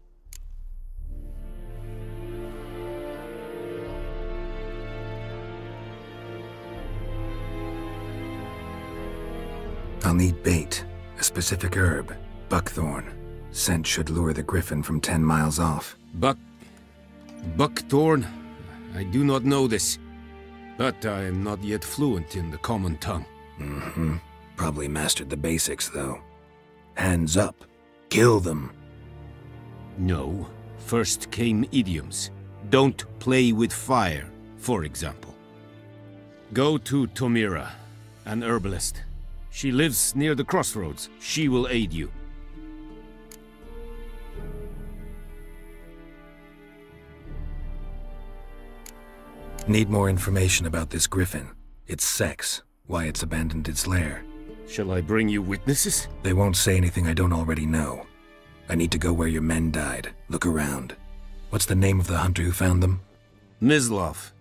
I'll need bait, a specific herb, buckthorn. Scent should lure the griffin from 10 miles off. Buckthorn? I do not know this. But I am not yet fluent in the common tongue. Mm-hmm. Probably mastered the basics, though. Hands up. Kill them. No. First came idioms. Don't play with fire, for example. Go to Tomira, an herbalist. She lives near the crossroads. She will aid you. Need more information about this griffin. Its sex, why it's abandoned its lair. Shall I bring you witnesses? They won't say anything I don't already know. I need to go where your men died. Look around. What's the name of the hunter who found them? Mislov.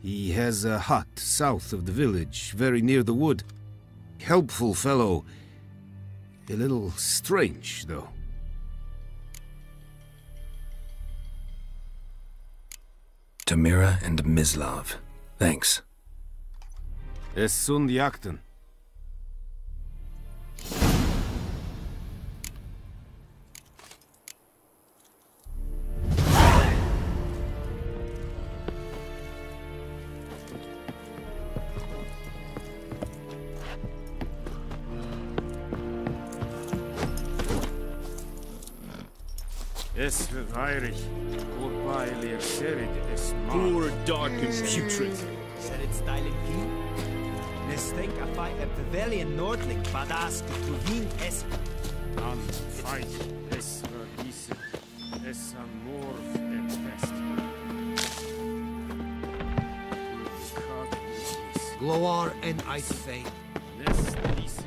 He has a hut south of the village, very near the wood. Helpful fellow. A little strange, though. Tamira and Mislov. Thanks. Es sunt jakten. Es verweirig, urbailier serid es Poor, dark, and putrid. Serid stylen hier. Nestenk a fight a pavilion nordling, badass to Wien es. An fight es verdiese, es amor et fest. Gloar and I say. This dice.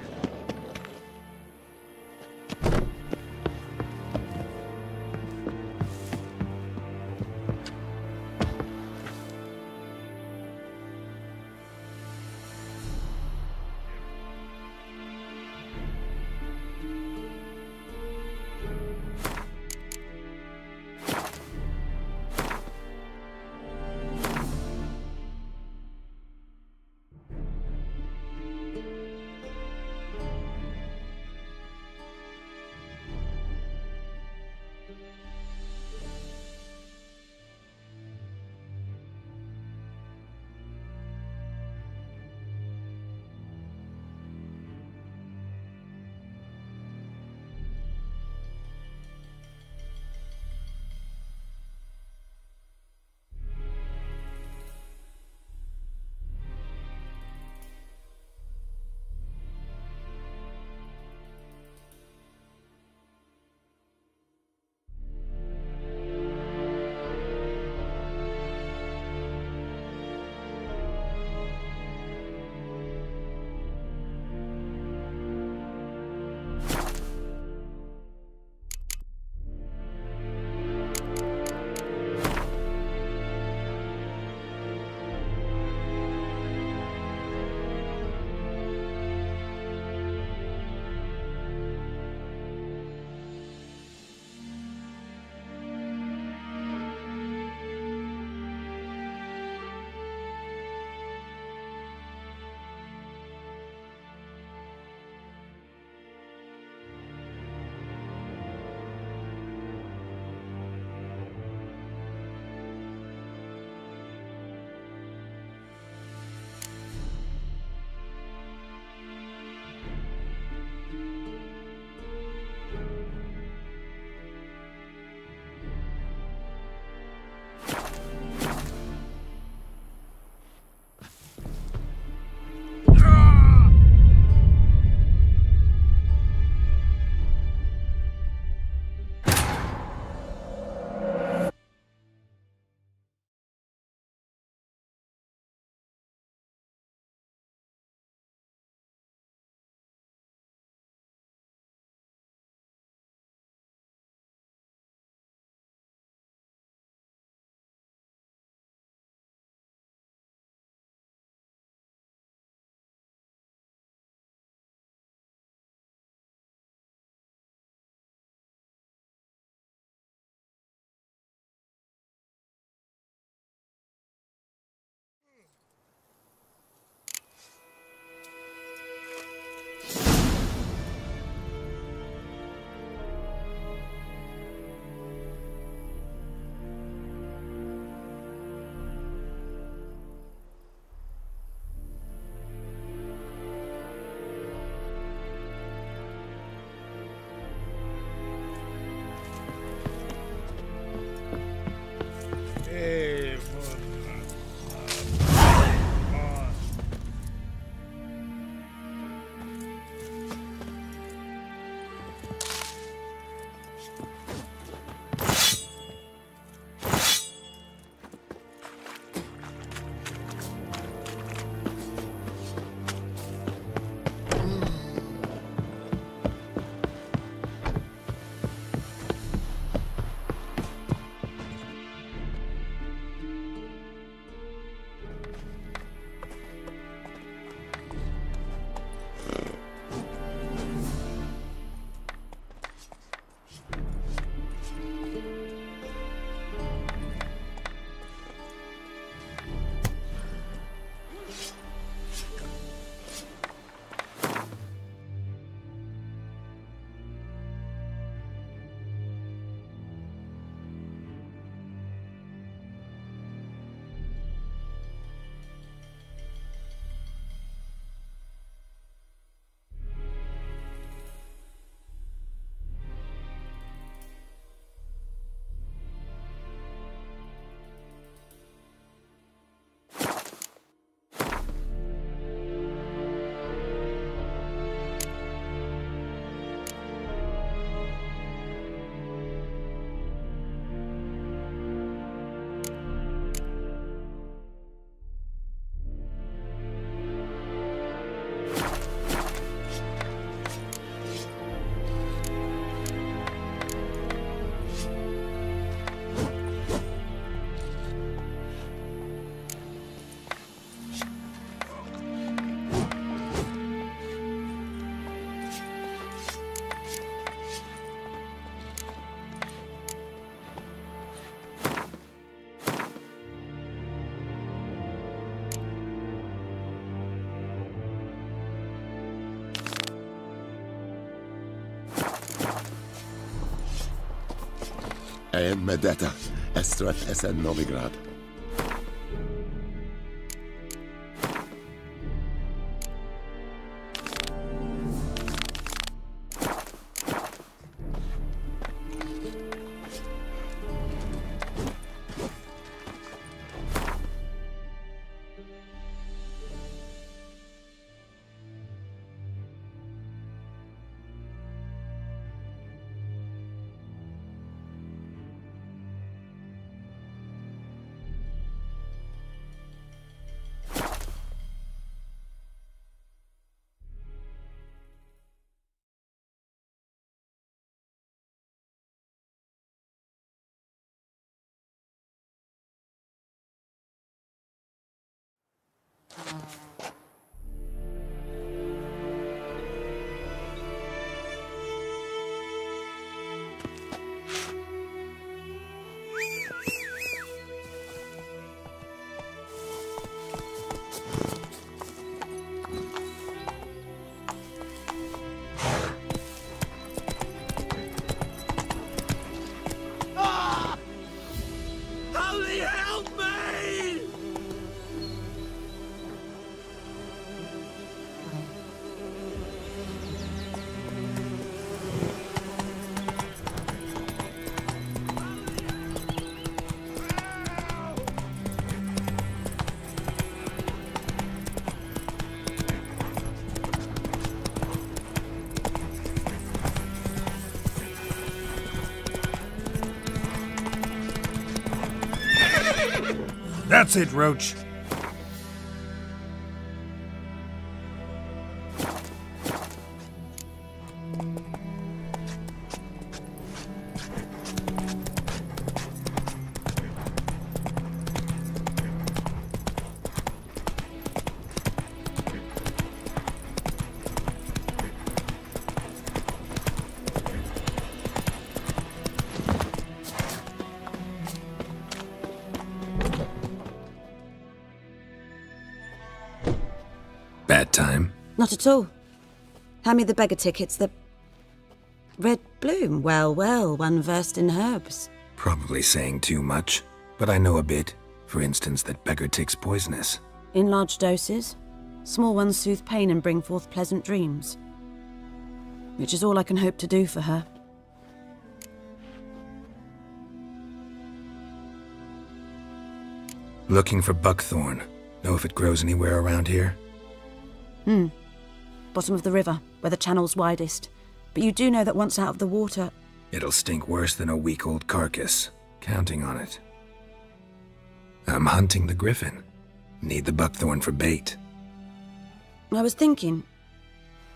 Medeta, Estrat Esen Novigrad. That's it, Roach. Bad time? Not at all. Hand me the beggar tickets, the... Red bloom. Well, well, one versed in herbs. Probably saying too much, but I know a bit. For instance, that beggar tick's poisonous. In large doses. Small ones soothe pain and bring forth pleasant dreams. Which is all I can hope to do for her. Looking for buckthorn. Know if it grows anywhere around here? Bottom of the river, where the channel's widest. But you do know that once out of the water... It'll stink worse than a week-old carcass. Counting on it. I'm hunting the griffin. Need the buckthorn for bait. I was thinking...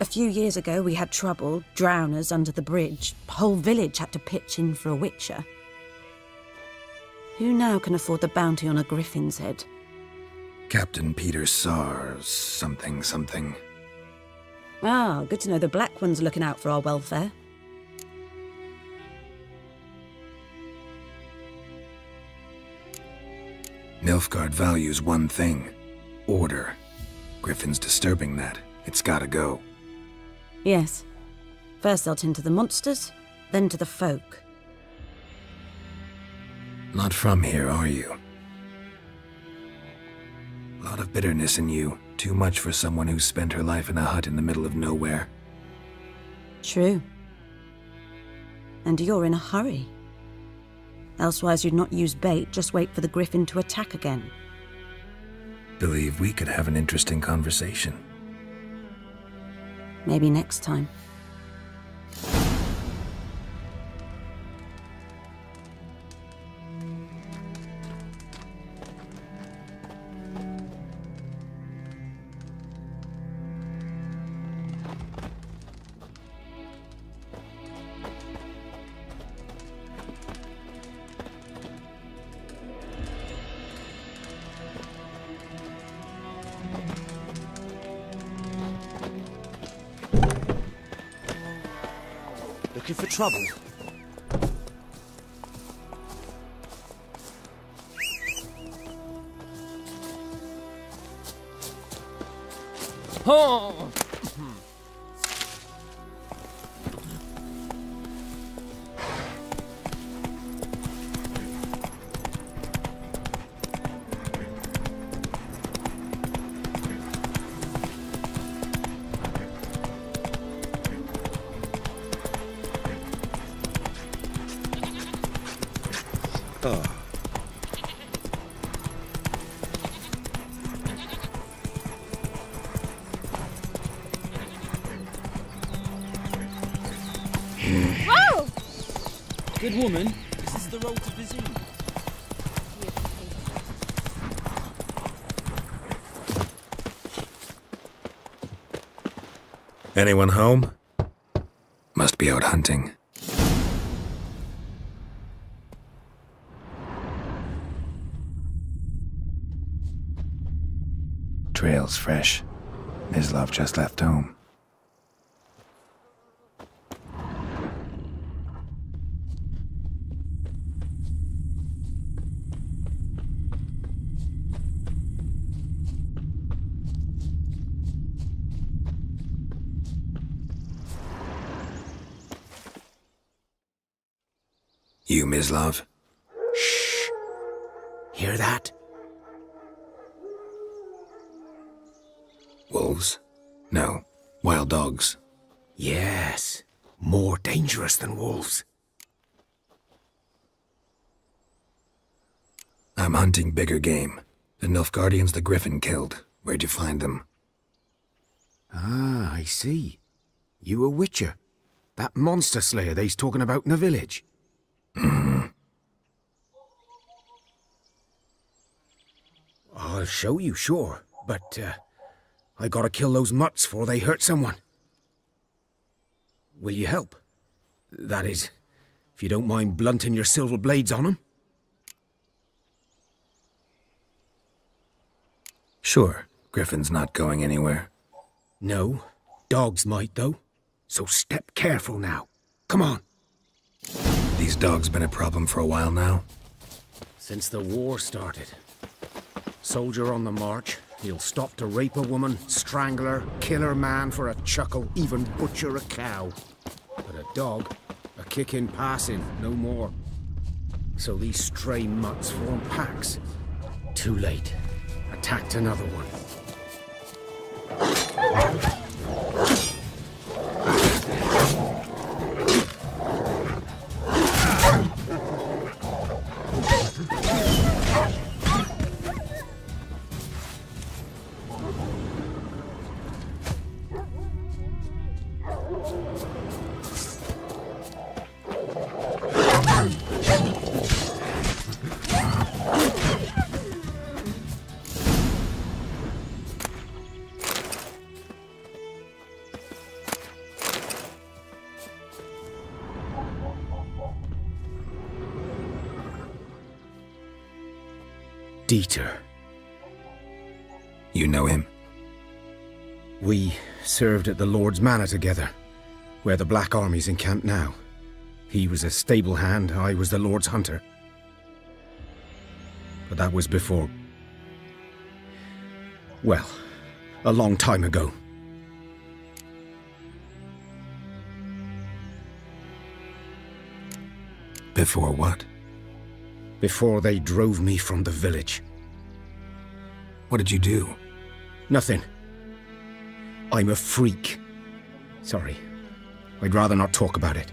A few years ago we had trouble, drowners under the bridge. Whole village had to pitch in for a witcher. Who now can afford the bounty on a griffin's head? Captain Peter Sars, something. Ah, good to know the Black One's looking out for our welfare. Nilfgaard values one thing. Order. Griffin's disturbing that. It's gotta go. Yes. First they'll tend to the monsters, then to the folk. Not from here, are you? A lot of bitterness in you. Too much for someone who spent her life in a hut in the middle of nowhere. True. And you're in a hurry. Elsewise you'd not use bait, just wait for the griffin to attack again. Believe we could have an interesting conversation. Maybe next time. Looking for trouble? Oh! Oh. Whoa! Good woman, is this the road to Vizine? Anyone home? Must be out hunting. Trail's fresh. Mislav just left home. You, Mislav? Shh. Hear that? Wolves? No. Wild dogs. Yes. More dangerous than wolves. I'm hunting bigger game. The Nilfgaardians the Griffin killed. Where'd you find them? Ah, I see. You a witcher. That monster slayer they's talking about in the village. I'll show you, sure. But, I gotta kill those mutts before they hurt someone. Will you help? That is, if you don't mind blunting your silver blades on them. Sure. Griffin's not going anywhere. No. Dogs might, though. So step careful now. Come on. These dogs been a problem for a while now? Since the war started. Soldier on the march, he'll stop to rape a woman, strangle her, kill her man for a chuckle, even butcher a cow. But a dog, a kick in passing, no more. So these stray mutts form packs. Too late. Attacked another one. Dieter. You know him? We served at the Lord's Manor together, where the Black Army's encamped now. He was a stable hand, I was the Lord's hunter. But that was before... well, a long time ago. Before what? Before they drove me from the village. What did you do? Nothing. I'm a freak. Sorry. I'd rather not talk about it.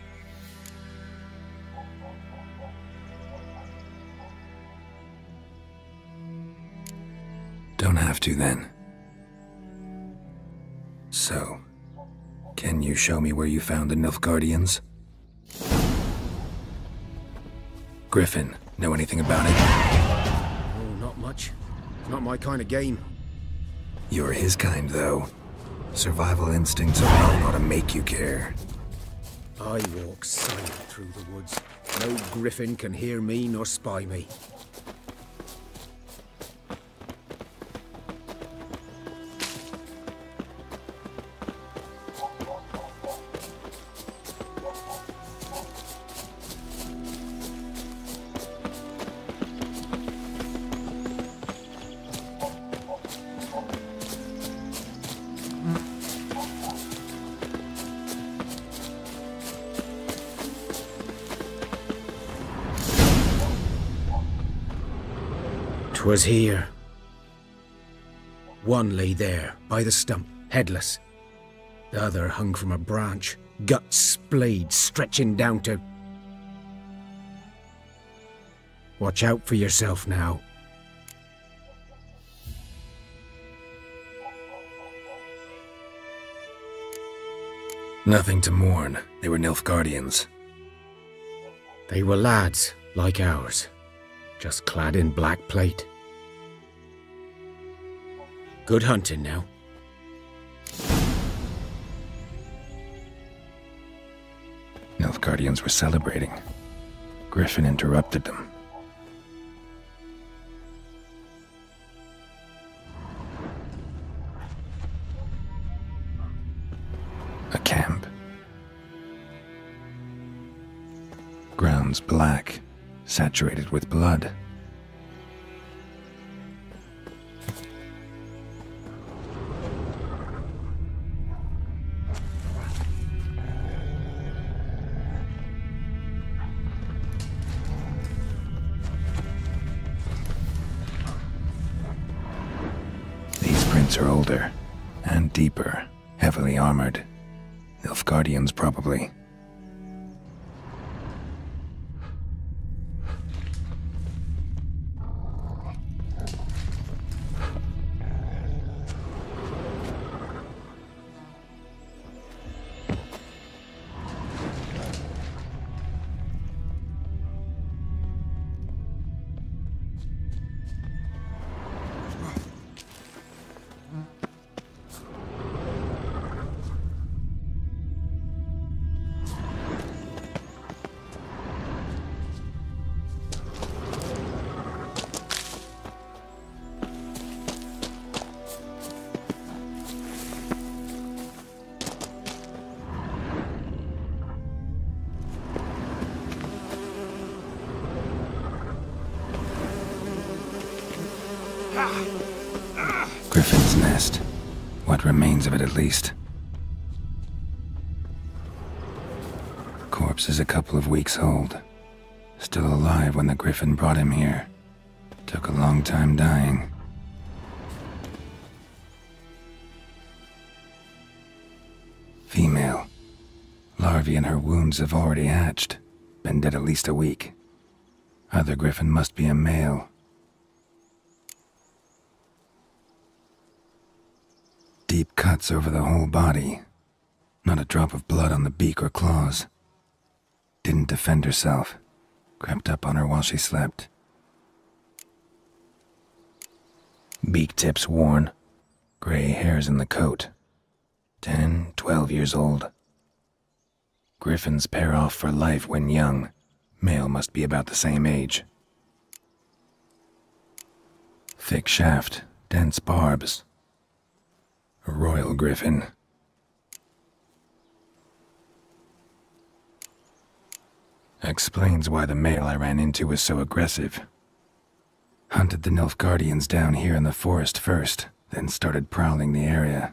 Don't have to, then. So, can you show me where you found the Nilfgaardians? Griffin, know anything about it? Oh, not much. It's not my kind of game. You're his kind, though. Survival instincts alone ought to make you care. I walk silent through the woods. No griffin can hear me nor spy me. Was here. One lay there, by the stump, headless. The other hung from a branch, guts splayed, stretching down to... Watch out for yourself now. Nothing to mourn. They were Nilfgaardians. They were lads, like ours, just clad in black plate. Good hunting now. Nilfgaardians were celebrating. Griffin interrupted them. A camp. Grounds black, saturated with blood. These prints are older and deeper, heavily armored. Nilfgaardians, probably. Griffin's nest. What remains of it, at least. Corpse is a couple of weeks old. Still alive when the Griffin brought him here. Took a long time dying. Female. Larvae in her wounds have already hatched. Been dead at least a week. Other Griffin must be a male. Deep cuts over the whole body. Not a drop of blood on the beak or claws. Didn't defend herself. Crept up on her while she slept. Beak tips worn. Gray hairs in the coat. 10, 12 years old. Griffins pair off for life when young. Male must be about the same age. Thick shaft, dense barbs. A royal griffin. Explains why the male I ran into was so aggressive. Hunted the Nilfgaardians down here in the forest first, then started prowling the area.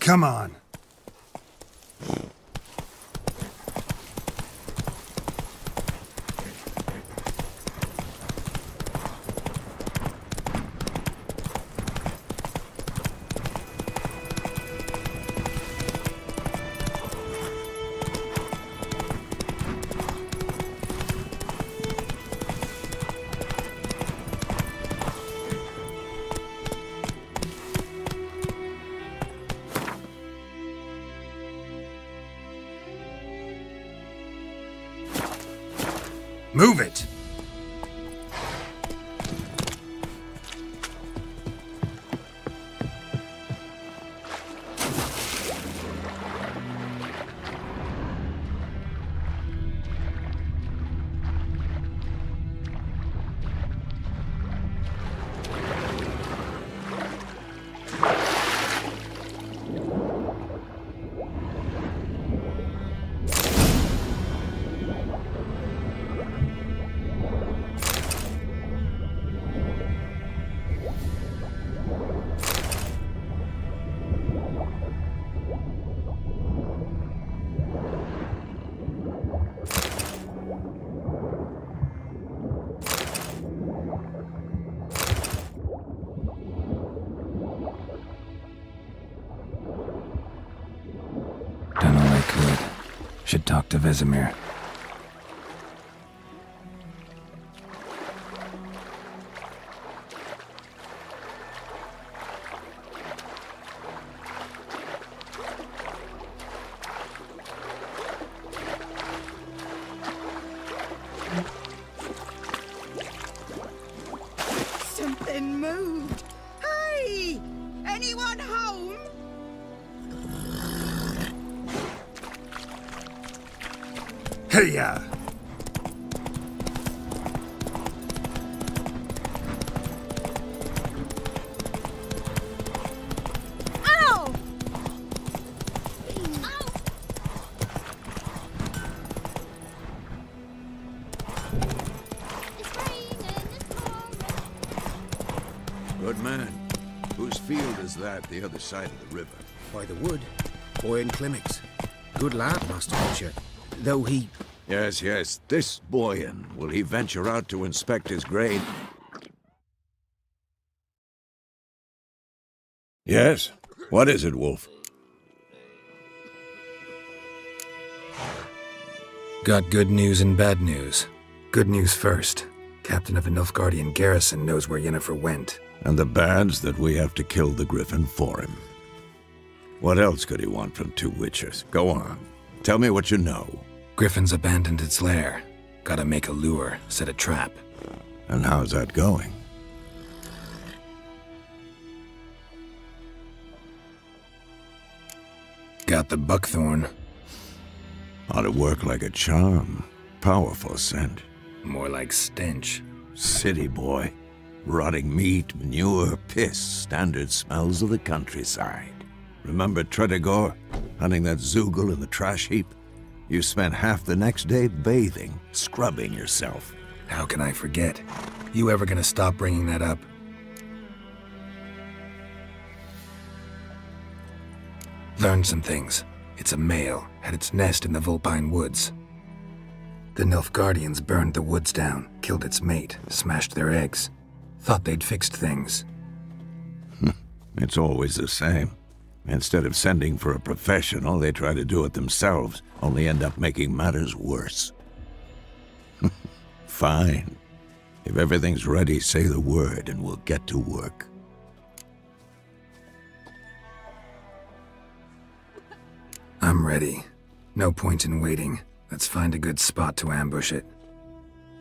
Come on. Move it! Done all I could. Should talk to Vesemir. Something moved. Hey! Anyone home? Hey-ya! Ow! Good man. Whose field is that, the other side of the river? By the wood. Boy in Climmix. Good lad, Master Butcher. Though he... Yes, yes. This Boyan. Will he venture out to inspect his grain? Yes? What is it, Wolf? Got good news and bad news. Good news first. Captain of a Nilfgaardian garrison knows where Yennefer went. And the bad's that we have to kill the Griffin for him. What else could he want from two witches? Go on. Tell me what you know. Griffin's abandoned its lair. Gotta make a lure, set a trap. And how's that going? Got the buckthorn. Ought to work like a charm. Powerful scent. More like stench. City boy. Rotting meat, manure, piss. Standard smells of the countryside. Remember Tredegor? Hunting that Zoogle in the trash heap? You spent half the next day bathing, scrubbing yourself. How can I forget? You ever gonna stop bringing that up? Learned some things. It's a male, had its nest in the Vulpine Woods. The Nilfgaardians burned the woods down, killed its mate, smashed their eggs. Thought they'd fixed things. It's always the same. Instead of sending for a professional, they try to do it themselves, only end up making matters worse. Fine. If everything's ready, say the word and we'll get to work. I'm ready. No point in waiting. Let's find a good spot to ambush it.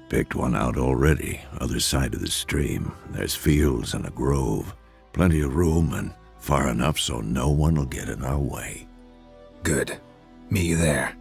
Picked one out already, other side of the stream. There's fields and a grove. Plenty of room and far enough so no one will get in our way. Good. Meet you there.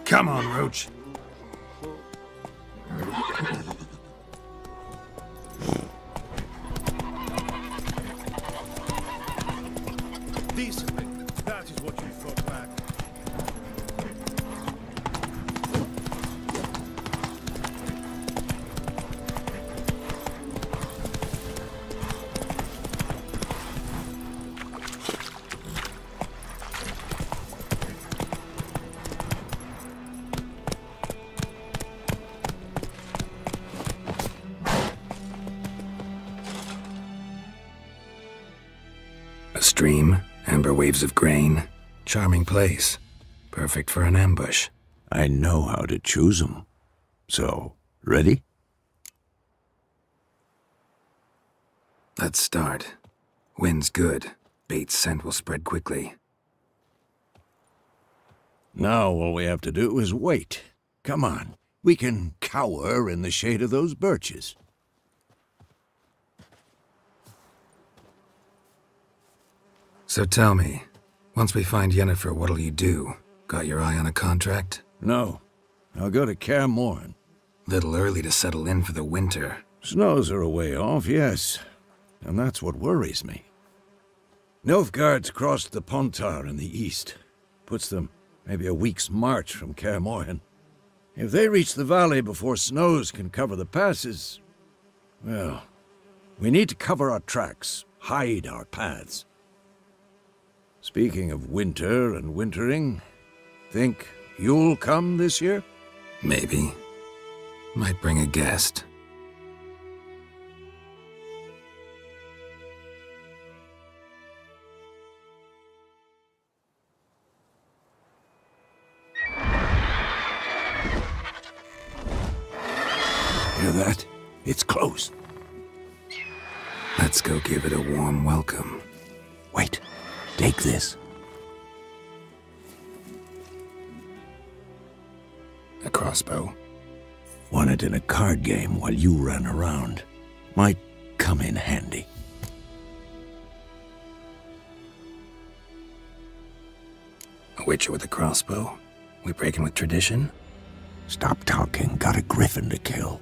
Come on, Roach. Decently. That is what you thought back. A stream, amber waves of grain. Charming place. Perfect for an ambush. I know how to choose 'em. So, ready? Let's start. Wind's good. Bait's scent will spread quickly. Now all we have to do is wait. Come on. We can cower in the shade of those birches. So tell me, once we find Yennefer, what'll you do? Got your eye on a contract? No. I'll go to Kaer Morhen. Little early to settle in for the winter. Snows are a way off, yes. And that's what worries me. Nilfgaard's crossed the Pontar in the east. Puts them maybe a week's march from Kaer Morhen. If they reach the valley before snows can cover the passes, well, we need to cover our tracks, hide our paths. Speaking of winter and wintering, think you'll come this year? Maybe. Might bring a guest. Hear that? It's close. Let's go give it a warm welcome. Wait. Take this. A crossbow. Won it in a card game while you ran around. Might come in handy. A witcher with a crossbow? We breaking with tradition? Stop talking. Got a griffin to kill.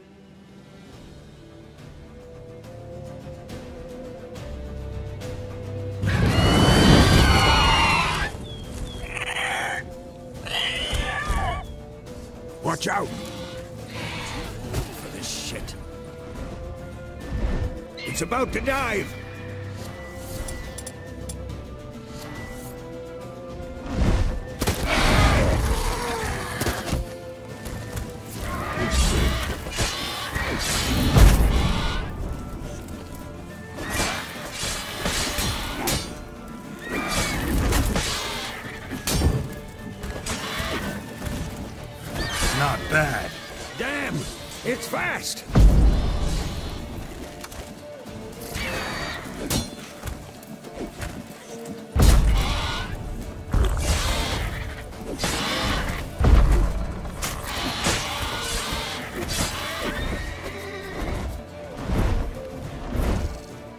Watch out! For this shit. It's about to dive! Not bad. Damn! It's fast!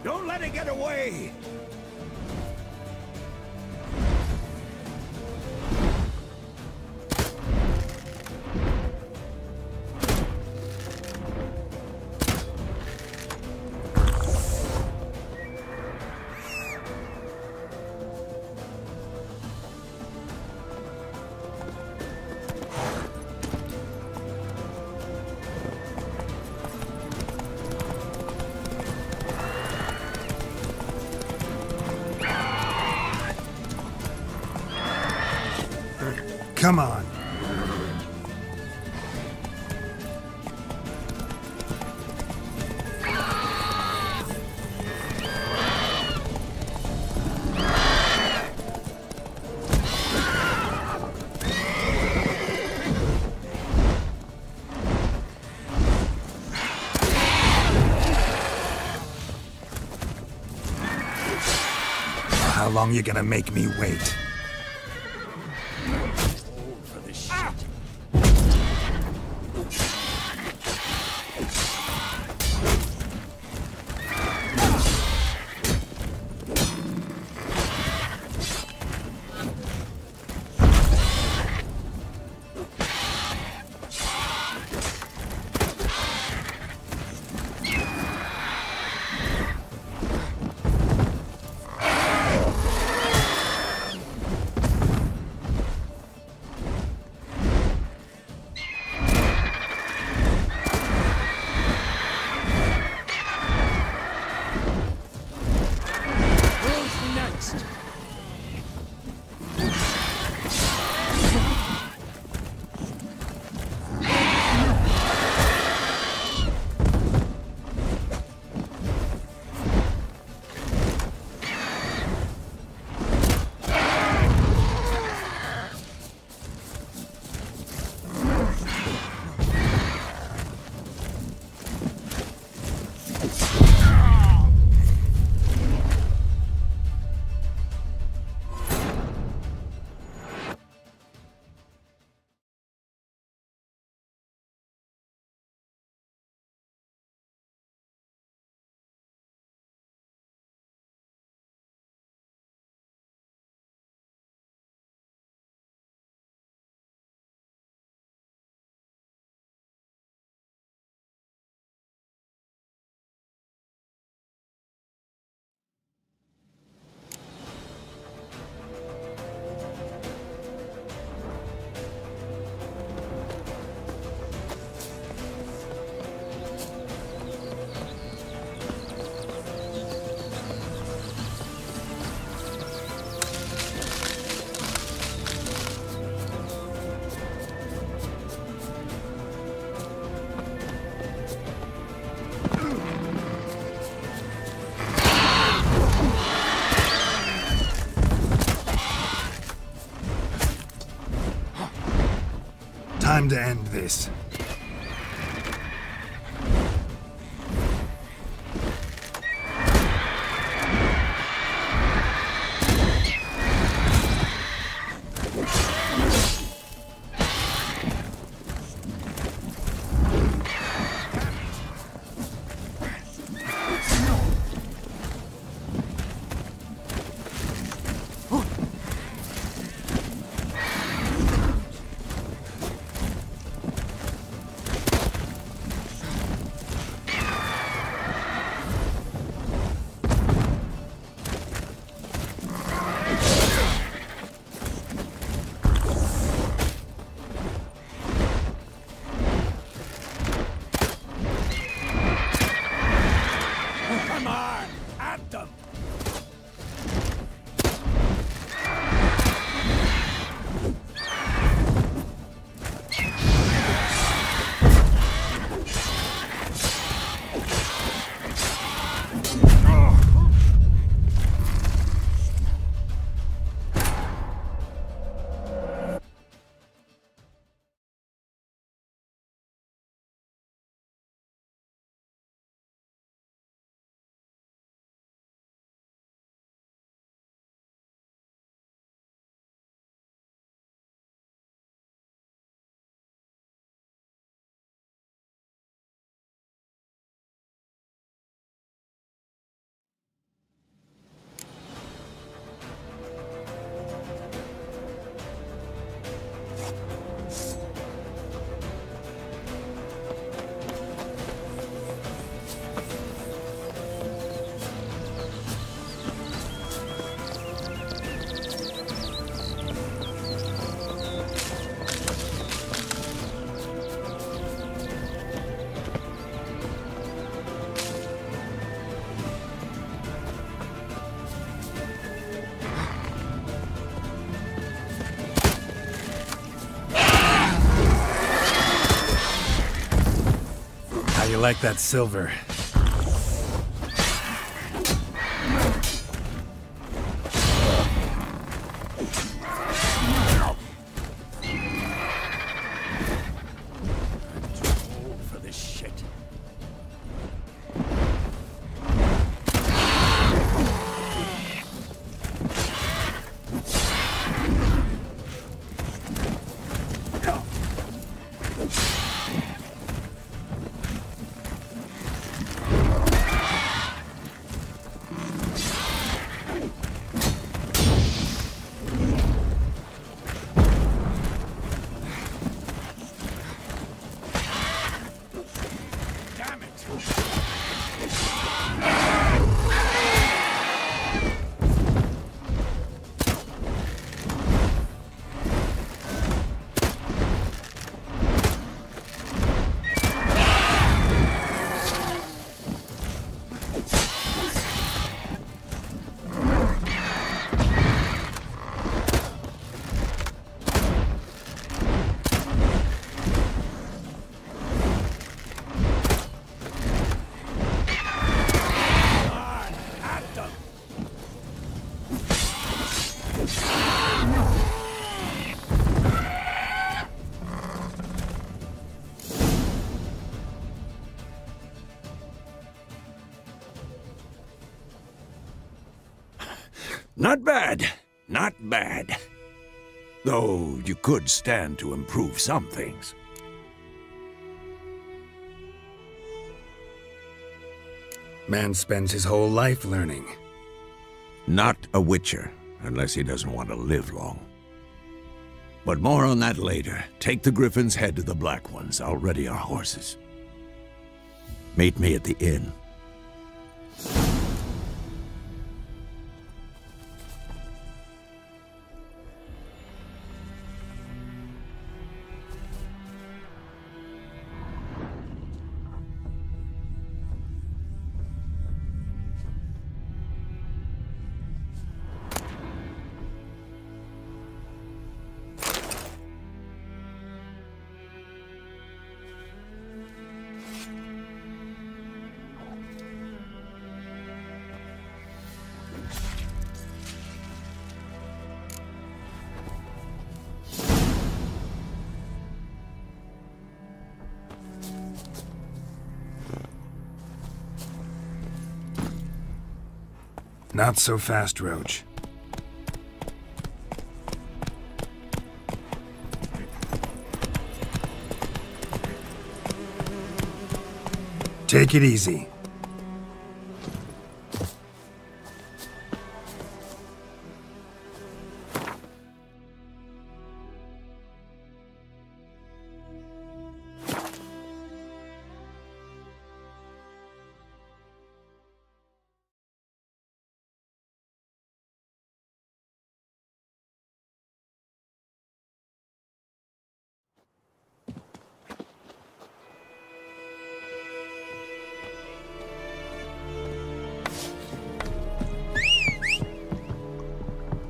Don't let it get away! Come on. How long you gonna make me wait? Time to end this. like that silver? For this shit. Not bad. Not bad. Though you could stand to improve some things. Man spends his whole life learning. Not a witcher, unless he doesn't want to live long. But more on that later. Take the Griffin's head to the Black Ones. I'll ready our horses. Meet me at the inn. Not so fast, Roach. Take it easy.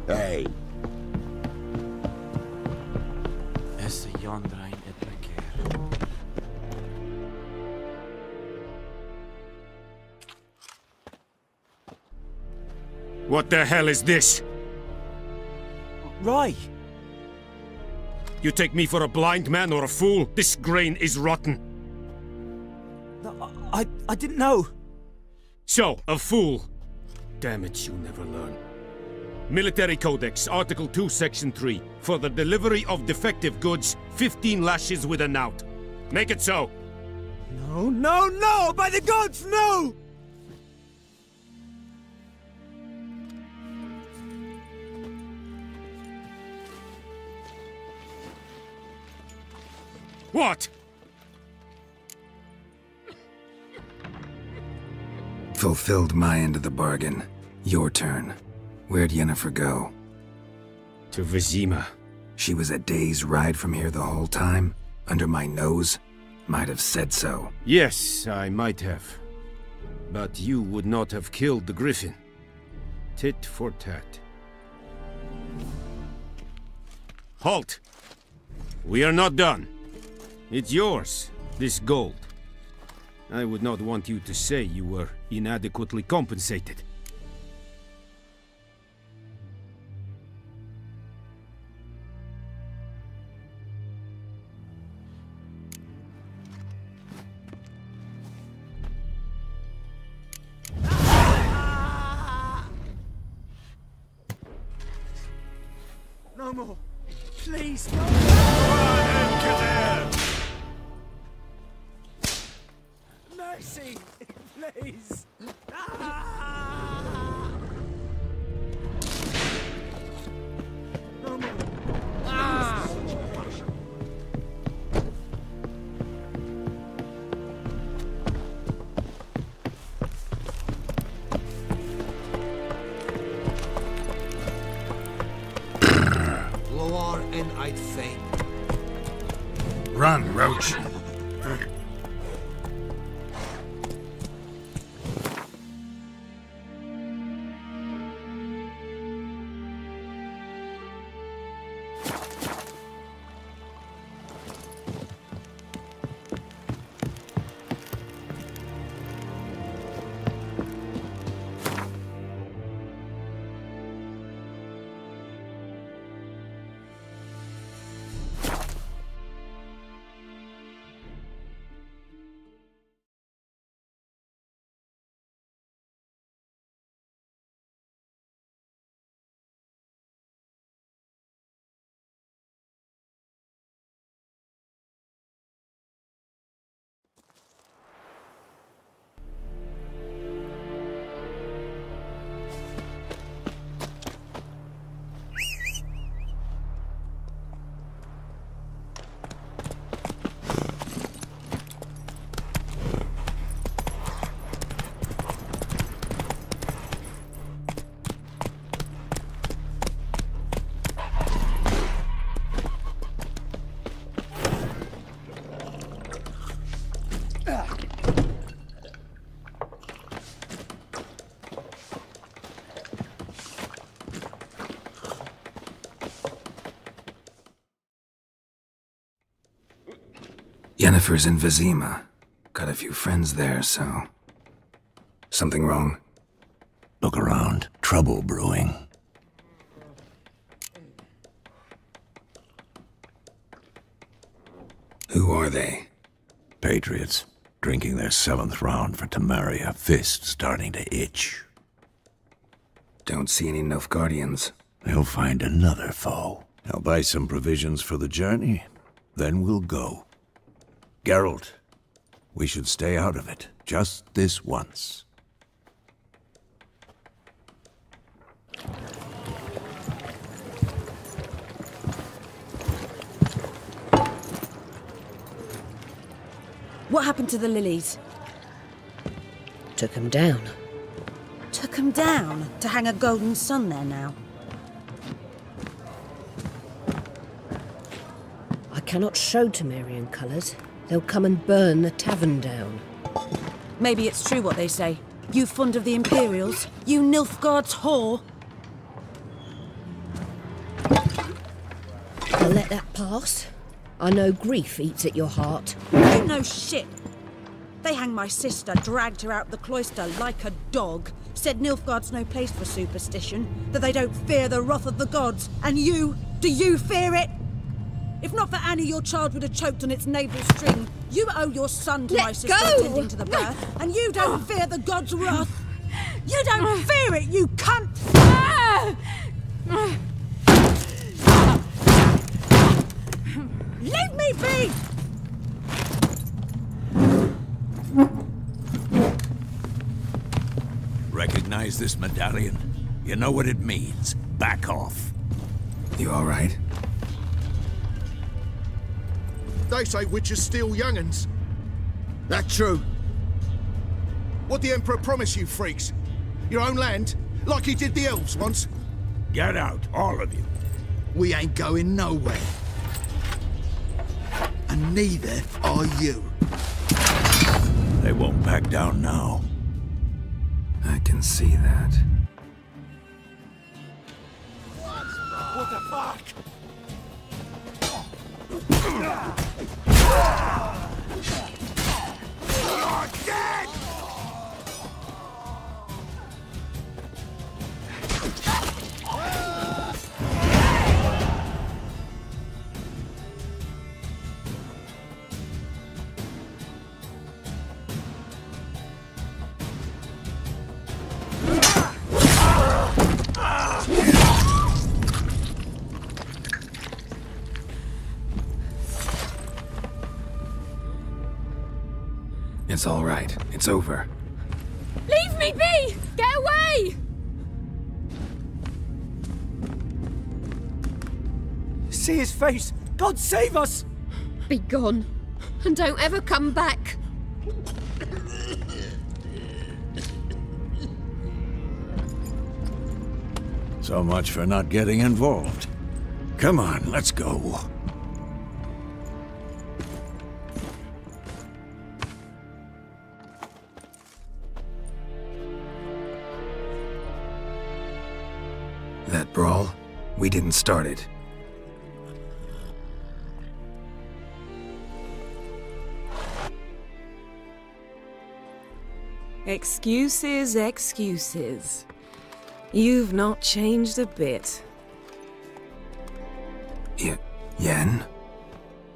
Hey. Esse Jondrain et bekeer. What the hell is this? Right. You take me for a blind man or a fool? This grain is rotten. I didn't know. So, a fool. Damn it, you never learn. Military Codex, Article 2, Section 3. For the delivery of defective goods, 15 lashes with a knout. Make it so. No, no, no! By the gods, no! What? Fulfilled my end of the bargain. Your turn. Where'd Yennefer go? To Vizima. She was a day's ride from here the whole time? Under my nose? Might have said so. Yes, I might have. But you would not have killed the Griffin. Tit for tat. Halt! We are not done. It's yours, this gold. I would not want you to say you were inadequately compensated. No more. Please, no mercy, please. No more. Lower and I'd faint. Run, Roach. Yennefer's in Vizima. Got a few friends there, so... Something wrong? Look around. Trouble brewing. Who are they? Patriots. Drinking their 7th round for Temeria. Fist starting to itch. Don't see any Nilfgaardians. They'll find another foe. I'll buy some provisions for the journey. Then we'll go. Geralt, we should stay out of it. Just this once. What happened to the lilies? Took 'em down. Took 'em down? To hang a golden sun there now? I cannot show Temerian colours. They'll come and burn the tavern down. Maybe it's true what they say. You fond of the Imperials? You Nilfgaard's whore? I'll let that pass. I know grief eats at your heart. You know shit. They hanged my sister, dragged her out the cloister like a dog, said Nilfgaard's no place for superstition, that they don't fear the wrath of the gods. And you, do you fear it? If not for Annie, your child would have choked on its navel string. You owe your son to my sister tending to the birth, and you don't fear the gods' wrath. You don't fear it, you cunt! Leave me be! Recognize this medallion? You know what it means. Back off. You all right? They say witches steal young'uns. That true? What the Emperor promise you, freaks? Your own land? Like he did the elves once? Get out, all of you. We ain't going nowhere. And neither are you. They won't back down now. I can see that. What the fuck? It's all right. It's over. Leave me be! Get away! See his face! God save us! Be gone, and don't ever come back. So much for not getting involved. Come on, let's go. That brawl, we didn't start it. Excuses, excuses. You've not changed a bit. Yen?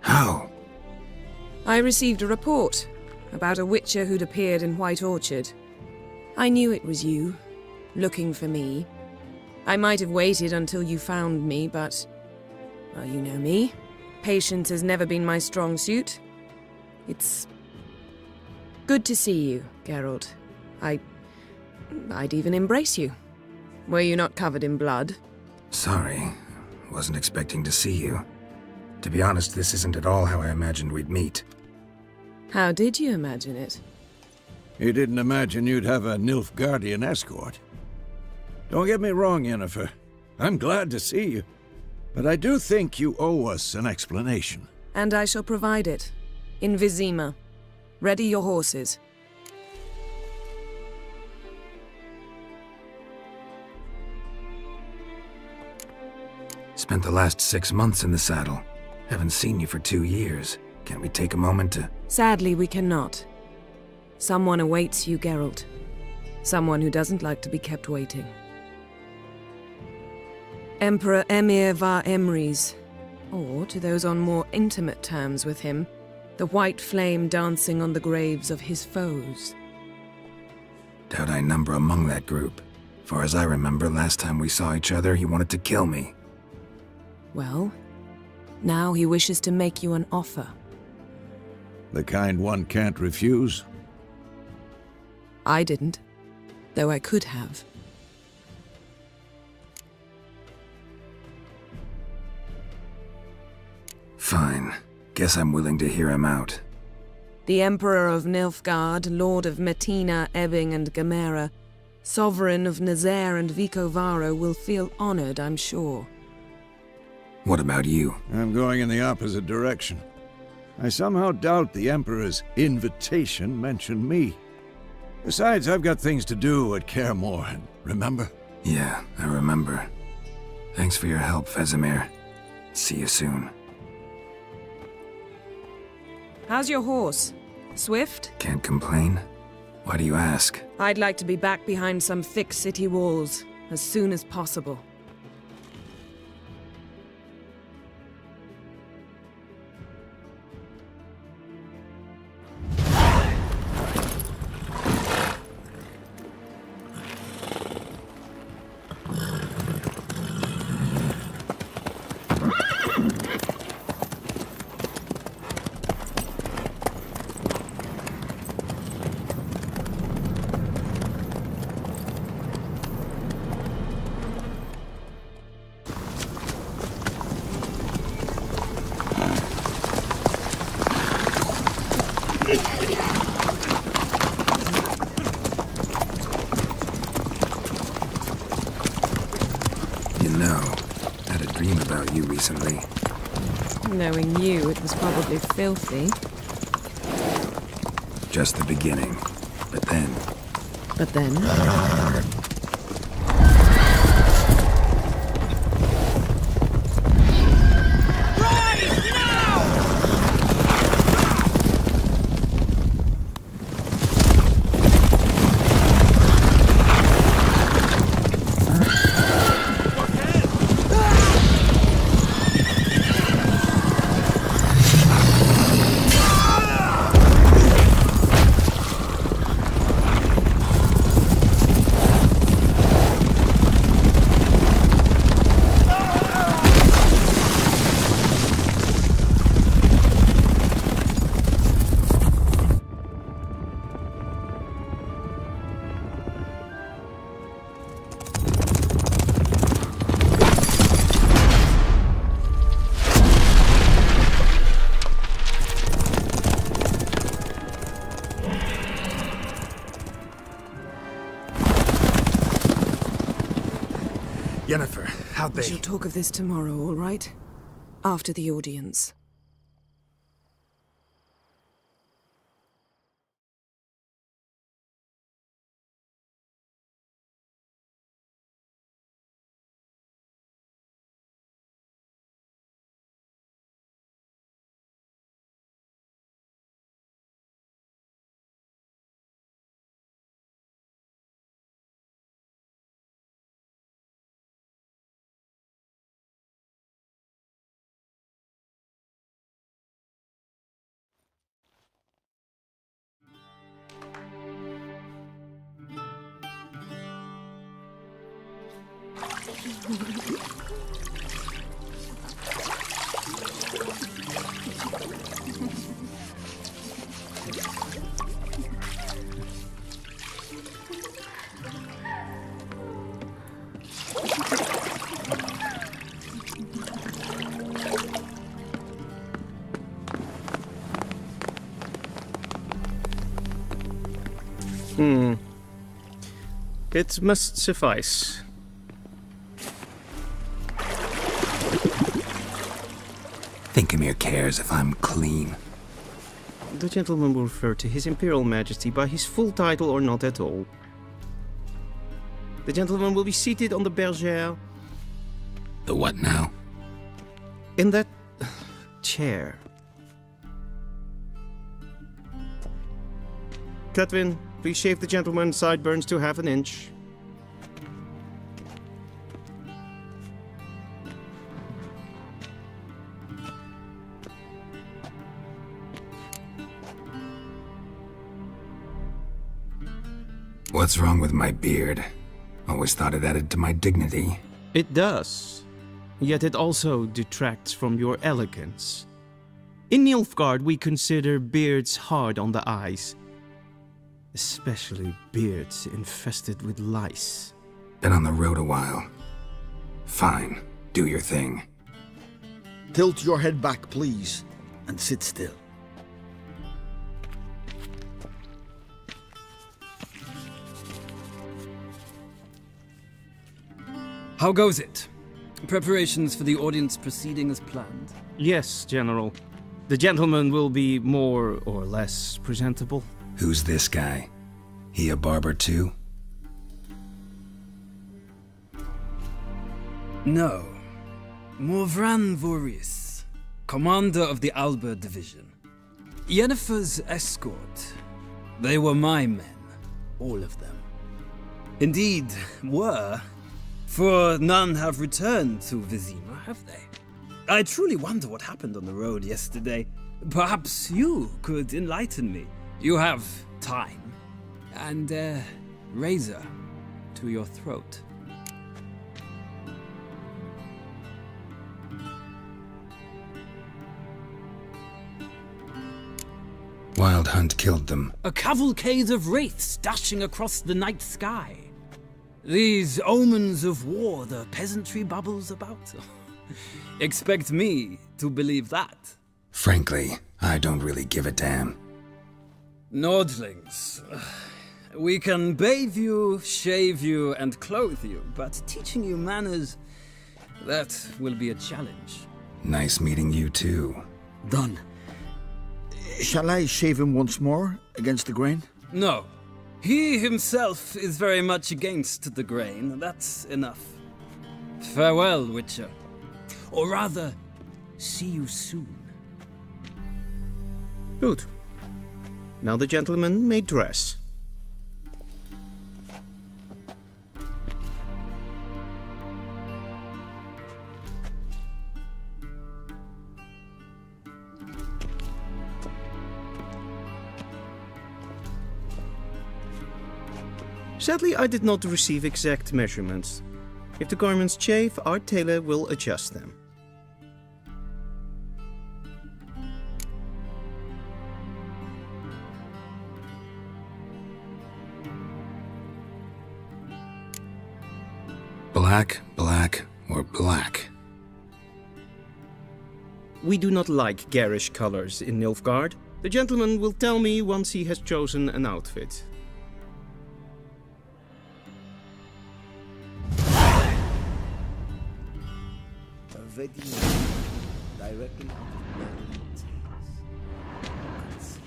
How? I received a report about a witcher who'd appeared in White Orchard. I knew it was you, looking for me. I might have waited until you found me, but... well, you know me. Patience has never been my strong suit. It's... good to see you, Geralt. I'd even embrace you. Were you not covered in blood? Sorry. Wasn't expecting to see you. To be honest, this isn't at all how I imagined we'd meet. How did you imagine it? You didn't imagine you'd have a Nilfgaardian escort. Don't get me wrong, Yennefer. I'm glad to see you. But I do think you owe us an explanation. And I shall provide it. In Vizima. Ready your horses. Spent the last 6 months in the saddle. Haven't seen you for 2 years. Can't we take a moment to... Sadly, we cannot. Someone awaits you, Geralt. Someone who doesn't like to be kept waiting. Emperor Emir var Emrys, or to those on more intimate terms with him, the white flame dancing on the graves of his foes. Doubt I number among that group. Far as I remember, last time we saw each other, he wanted to kill me. Well, now he wishes to make you an offer. The kind one can't refuse? I didn't, though I could have. Fine. Guess I'm willing to hear him out. The Emperor of Nilfgaard, Lord of Metina, Ebbing and Gamera, Sovereign of Nazaire and Vicovaro will feel honored, I'm sure. What about you? I'm going in the opposite direction. I somehow doubt the Emperor's invitation mentioned me. Besides, I've got things to do at Kaer Morhen, remember? Yeah, I remember. Thanks for your help, Vesemir. See you soon. How's your horse? Swift? Can't complain. Why do you ask? I'd like to be back behind some thick city walls, as soon as possible. Recently. Knowing you, it was probably filthy. Just the beginning. But then... But then? Yennefer, how'd We they... shall talk of this tomorrow, all right? After the audience. It must suffice. Thinkamere cares if I'm clean. The gentleman will refer to His Imperial Majesty by his full title or not at all. The gentleman will be seated on the bergère. The what now? In that chair. Cutwin, please shave the gentleman's sideburns to ½ an inch. What's wrong with my beard? Always thought it added to my dignity. It does. Yet it also detracts from your elegance. In Nilfgaard, we consider beards hard on the eyes. Especially beards infested with lice. Been on the road a while. Fine, do your thing. Tilt your head back, please, and sit still. How goes it? Preparations for the audience proceeding as planned? Yes, General. The gentleman will be more or less presentable. Who's this guy? He a barber too? No. Morvran Voris, commander of the Alba Division. Yennefer's escort. They were my men. All of them. Indeed, were. For none have returned to Vizima, have they? I truly wonder what happened on the road yesterday. Perhaps you could enlighten me. You have time. And a razor to your throat. Wild Hunt killed them. A cavalcade of wraiths dashing across the night sky. These omens of war the peasantry bubbles about. Expect me to believe that. Frankly, I don't really give a damn. Nordlings. We can bathe you, shave you, and clothe you, but teaching you manners, that will be a challenge. Nice meeting you too. Done. Shall I shave him once more, against the grain? No. He himself is very much against the grain. That's enough. Farewell, Witcher. Or rather, see you soon. Good. Now the gentleman may dress. Sadly, I did not receive exact measurements. If the garments chafe, our tailor will adjust them. Black, black, or black? We do not like garish colors in Nilfgaard. The gentleman will tell me once he has chosen an outfit. already directly out of Merlin's hands. You can see.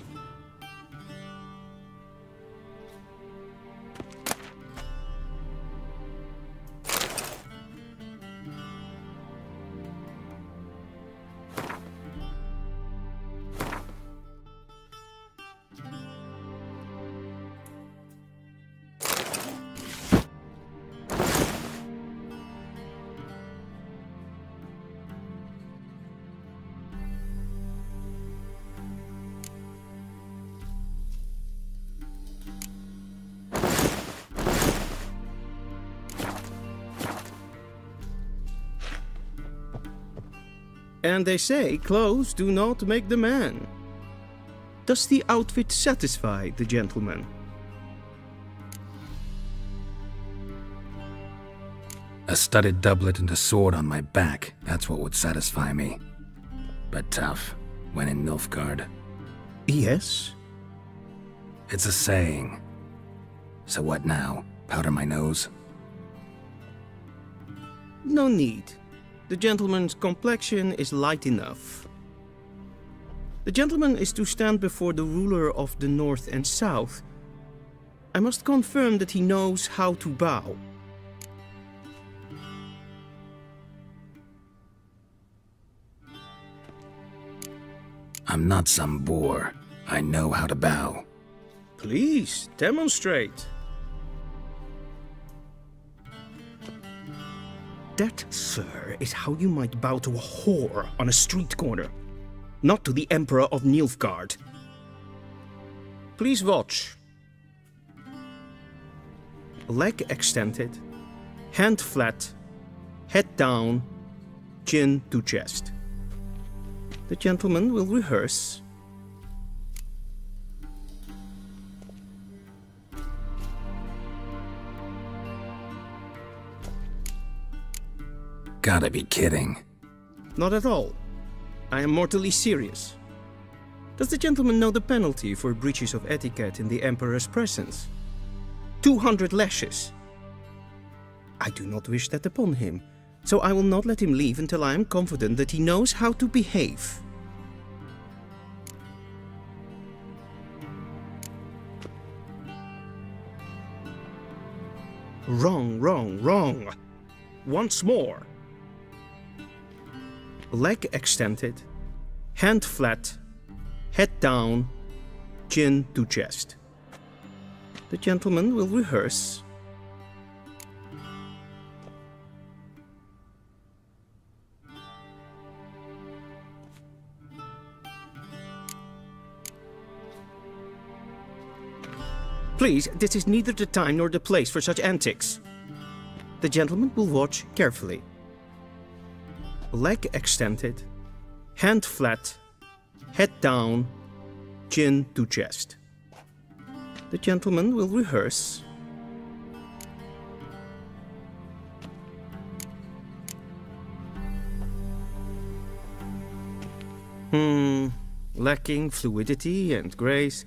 And they say clothes do not make the man. Does the outfit satisfy the gentleman? A studded doublet and a sword on my back, that's what would satisfy me. But tough, when in Nilfgaard. Yes? It's a saying. So what now? Powder my nose? No need. The gentleman's complexion is light enough. The gentleman is to stand before the ruler of the North and South. I must confirm that he knows how to bow. I'm not some boor. I know how to bow. Please, demonstrate. That, sir, is how you might bow to a whore on a street corner, not to the Emperor of Nilfgaard. Please watch. Leg extended, hand flat, head down, chin to chest. The gentleman will rehearse. Gotta be kidding. Not at all. I am mortally serious. Does the gentleman know the penalty for breaches of etiquette in the Emperor's presence? 200 lashes. I do not wish that upon him, so I will not let him leave until I am confident that he knows how to behave. Wrong, wrong, wrong. Once more. Leg extended, hand flat, head down, chin to chest. The gentleman will rehearse. Please, this is neither the time nor the place for such antics. The gentleman will watch carefully. Leg extended, hand flat, head down, chin to chest. The gentleman will rehearse. Lacking fluidity and grace.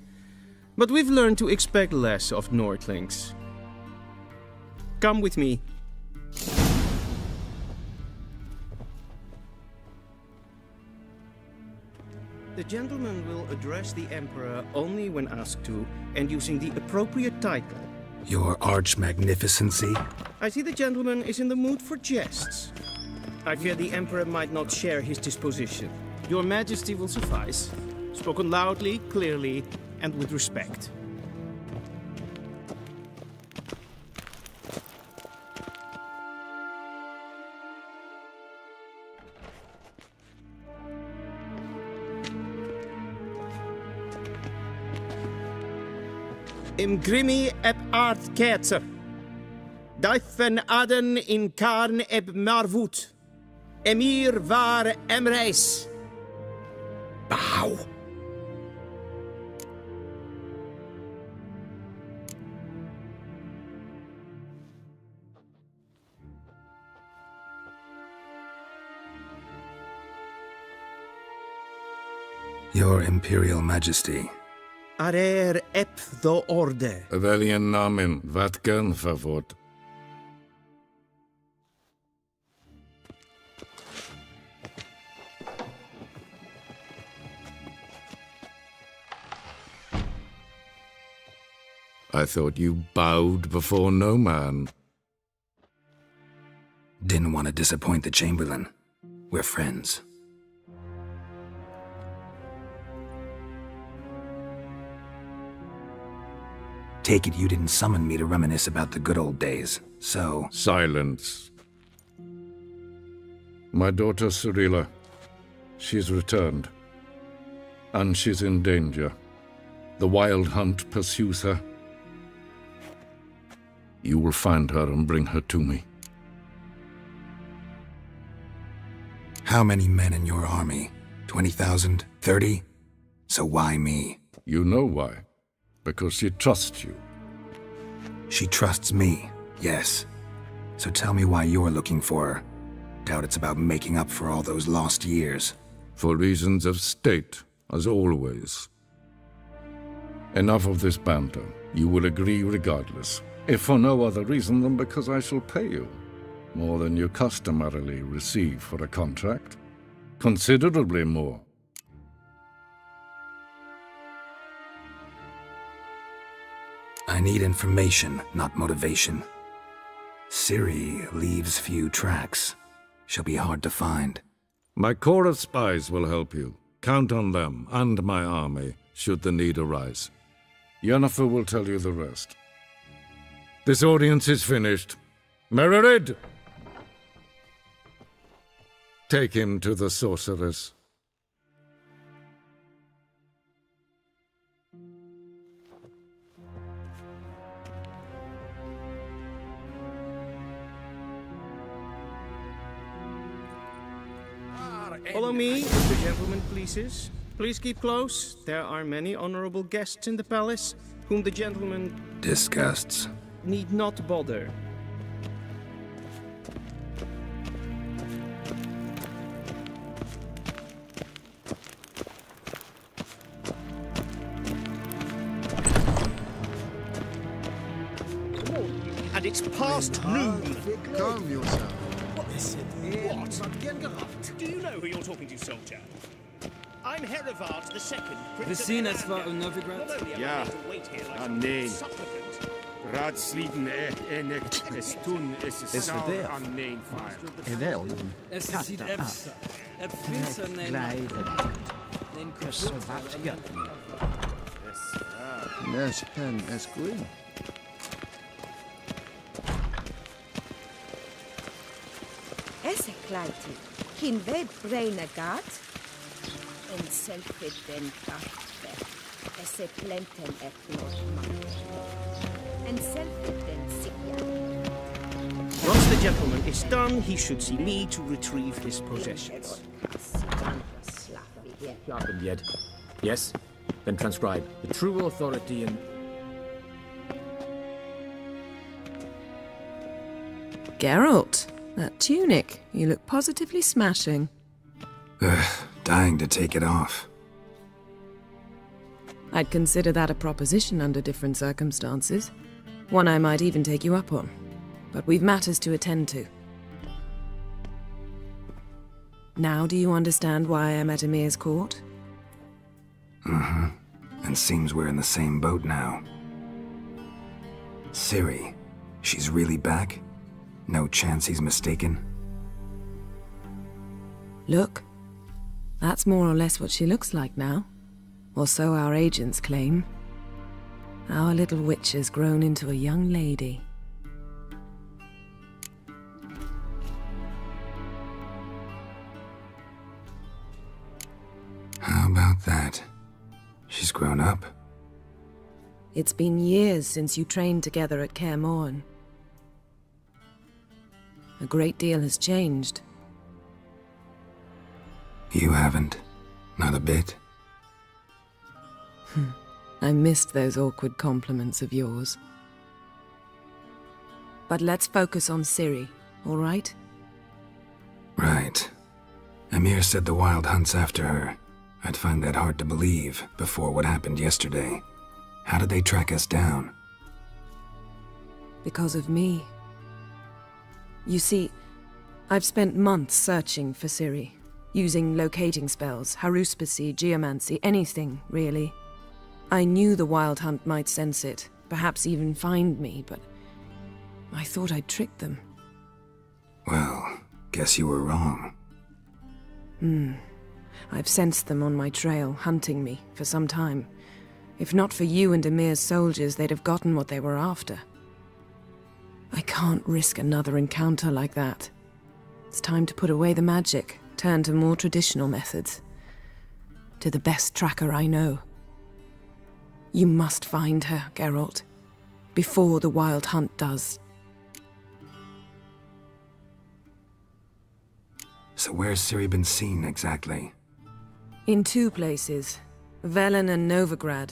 But we've learned to expect less of Nordlings. Come with me. The gentleman will address the Emperor only when asked to, and using the appropriate title. Your Arch-Magnificency? I see the gentleman is in the mood for jests. I fear the Emperor might not share his disposition. Your Majesty will suffice. Spoken loudly, clearly, and with respect. Im grimi eb art ketzer. Daifen aden in karn eb marvut. Emir var emreis. Bow. Your Imperial Majesty. Arer ep the orde. Welchen Namen, wat gern verwort? I thought you bowed before no man. Didn't want to disappoint the Chamberlain. We're friends. Take it you didn't summon me to reminisce about the good old days, so... Silence. My daughter Cyrilla, she's returned. And she's in danger. The Wild Hunt pursues her. You will find her and bring her to me. How many men in your army? 20,000? 30? So why me? You know why. Because she trusts you. She trusts me, yes. So tell me why you're looking for her. Doubt it's about making up for all those lost years. For reasons of state, as always. Enough of this banter. You will agree regardless. If for no other reason than because I shall pay you. More than you customarily receive for a contract. Considerably more. I need information, not motivation. Ciri leaves few tracks. She'll be hard to find. My corps of spies will help you. Count on them, and my army, should the need arise. Yennefer will tell you the rest. This audience is finished. Mererid! Take him to the sorceress. Follow me, if the gentleman pleases. Please keep close. There are many honorable guests in the palace, whom the gentleman... disgusts. ...need not bother. And it's past noon. Calm yourself. What? Do you know who you're talking to, soldier? I'm Herivard II, Prince of Sinnes var under Novigrad. Ja, nee. Raadsliden enig is toen is het snel aan neen fire. Wel, Es ist Finster Nes hen es green. Esse kleiti, kin we braine gat, en selfie den kaffe, esse plenten eknot mak, en selfie den sikja. Once the gentleman is done, he should see me to retrieve his possessions. Sharpened yet? Yes? Then transcribe. The true authority in... Geralt, that tunic. You look positively smashing. Dying to take it off. I'd consider that a proposition under different circumstances. One I might even take you up on. But we've matters to attend to. Now do you understand why I'm at Emir's court? Mm-hmm. And seems we're in the same boat now. Ciri, she's really back? No chance he's mistaken? Look, that's more or less what she looks like now. Or so our agents claim. Our little witch has grown into a young lady. How about that? She's grown up. It's been years since you trained together at Kaer Morhen. A great deal has changed. You haven't. Not a bit. I missed those awkward compliments of yours. But let's focus on Ciri, all right? Right. Emir said the Wild Hunt's after her. I'd find that hard to believe before what happened yesterday. How did they track us down? Because of me. You see, I've spent months searching for Ciri, using locating spells, haruspicy, geomancy, anything, really. I knew the Wild Hunt might sense it, perhaps even find me, but I thought I'd tricked them. Well, guess you were wrong. I've sensed them on my trail, hunting me, for some time. If not for you and Emir's soldiers, they'd have gotten what they were after. I can't risk another encounter like that. It's time to put away the magic, turn to more traditional methods. To the best tracker I know. You must find her, Geralt, before the Wild Hunt does. So where's Ciri been seen, exactly? In 2 places, Velen and Novigrad.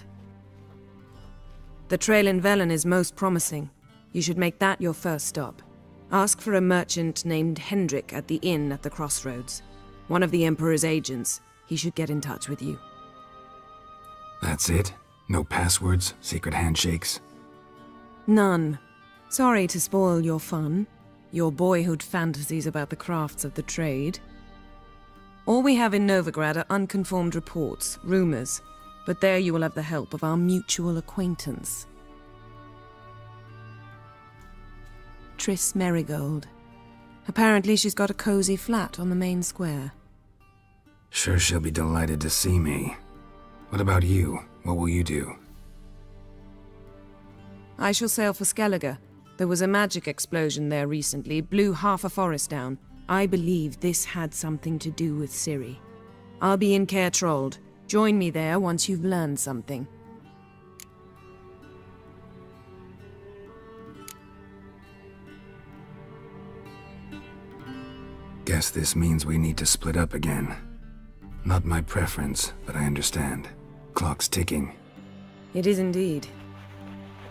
The trail in Velen is most promising. You should make that your first stop. Ask for a merchant named Hendrik at the inn at the crossroads. One of the Emperor's agents. He should get in touch with you. That's it? No passwords, secret handshakes? None. Sorry to spoil your fun. Your boyhood fantasies about the crafts of the trade. All we have in Novigrad are unconfirmed reports, rumors, but there you will have the help of our mutual acquaintance. Triss Merigold. Apparently she's got a cozy flat on the main square. Sure she'll be delighted to see me. What about you? What will you do? I shall sail for Skellige. There was a magic explosion there recently, blew half a forest down. I believe this had something to do with Ciri. I'll be in Caer Trold. Join me there once you've learned something. Guess this means we need to split up again. Not my preference, but I understand. Clock's ticking. It is indeed.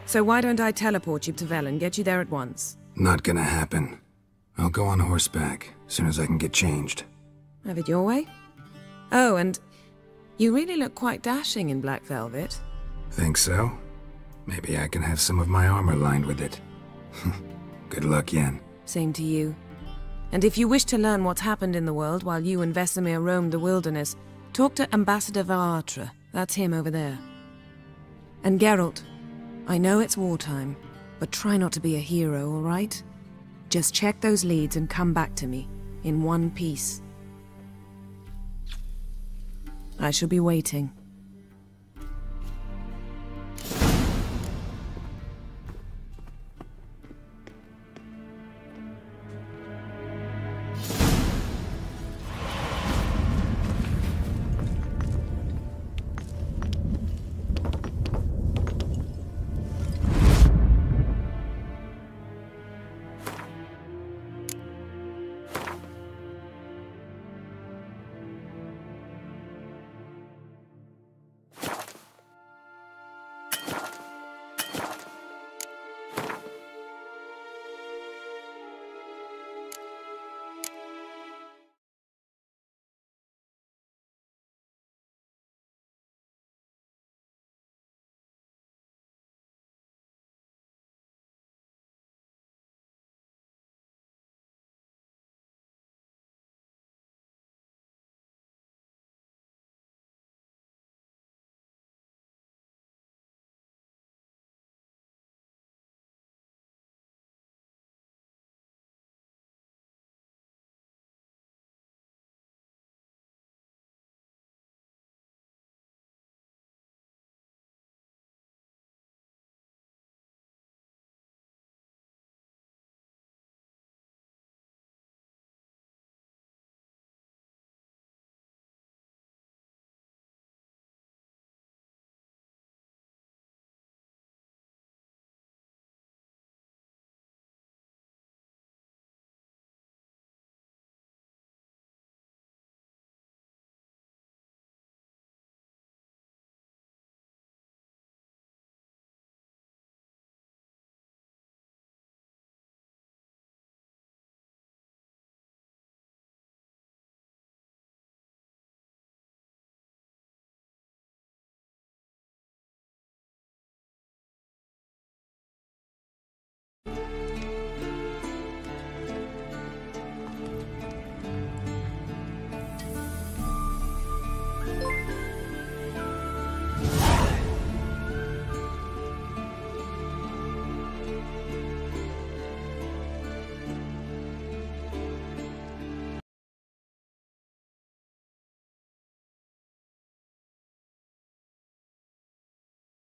So why don't I teleport you to Velen, get you there at once? Not gonna happen. I'll go on horseback, as soon as I can get changed. Have it your way? Oh, and you really look quite dashing in black velvet. Think so? Maybe I can have some of my armor lined with it. Good luck, Yen. Same to you. And if you wish to learn what's happened in the world while you and Vesemir roamed the wilderness, talk to Ambassador Varatra. That's him over there. And Geralt, I know it's wartime, but try not to be a hero, all right? Just check those leads and come back to me, in one piece. I shall be waiting.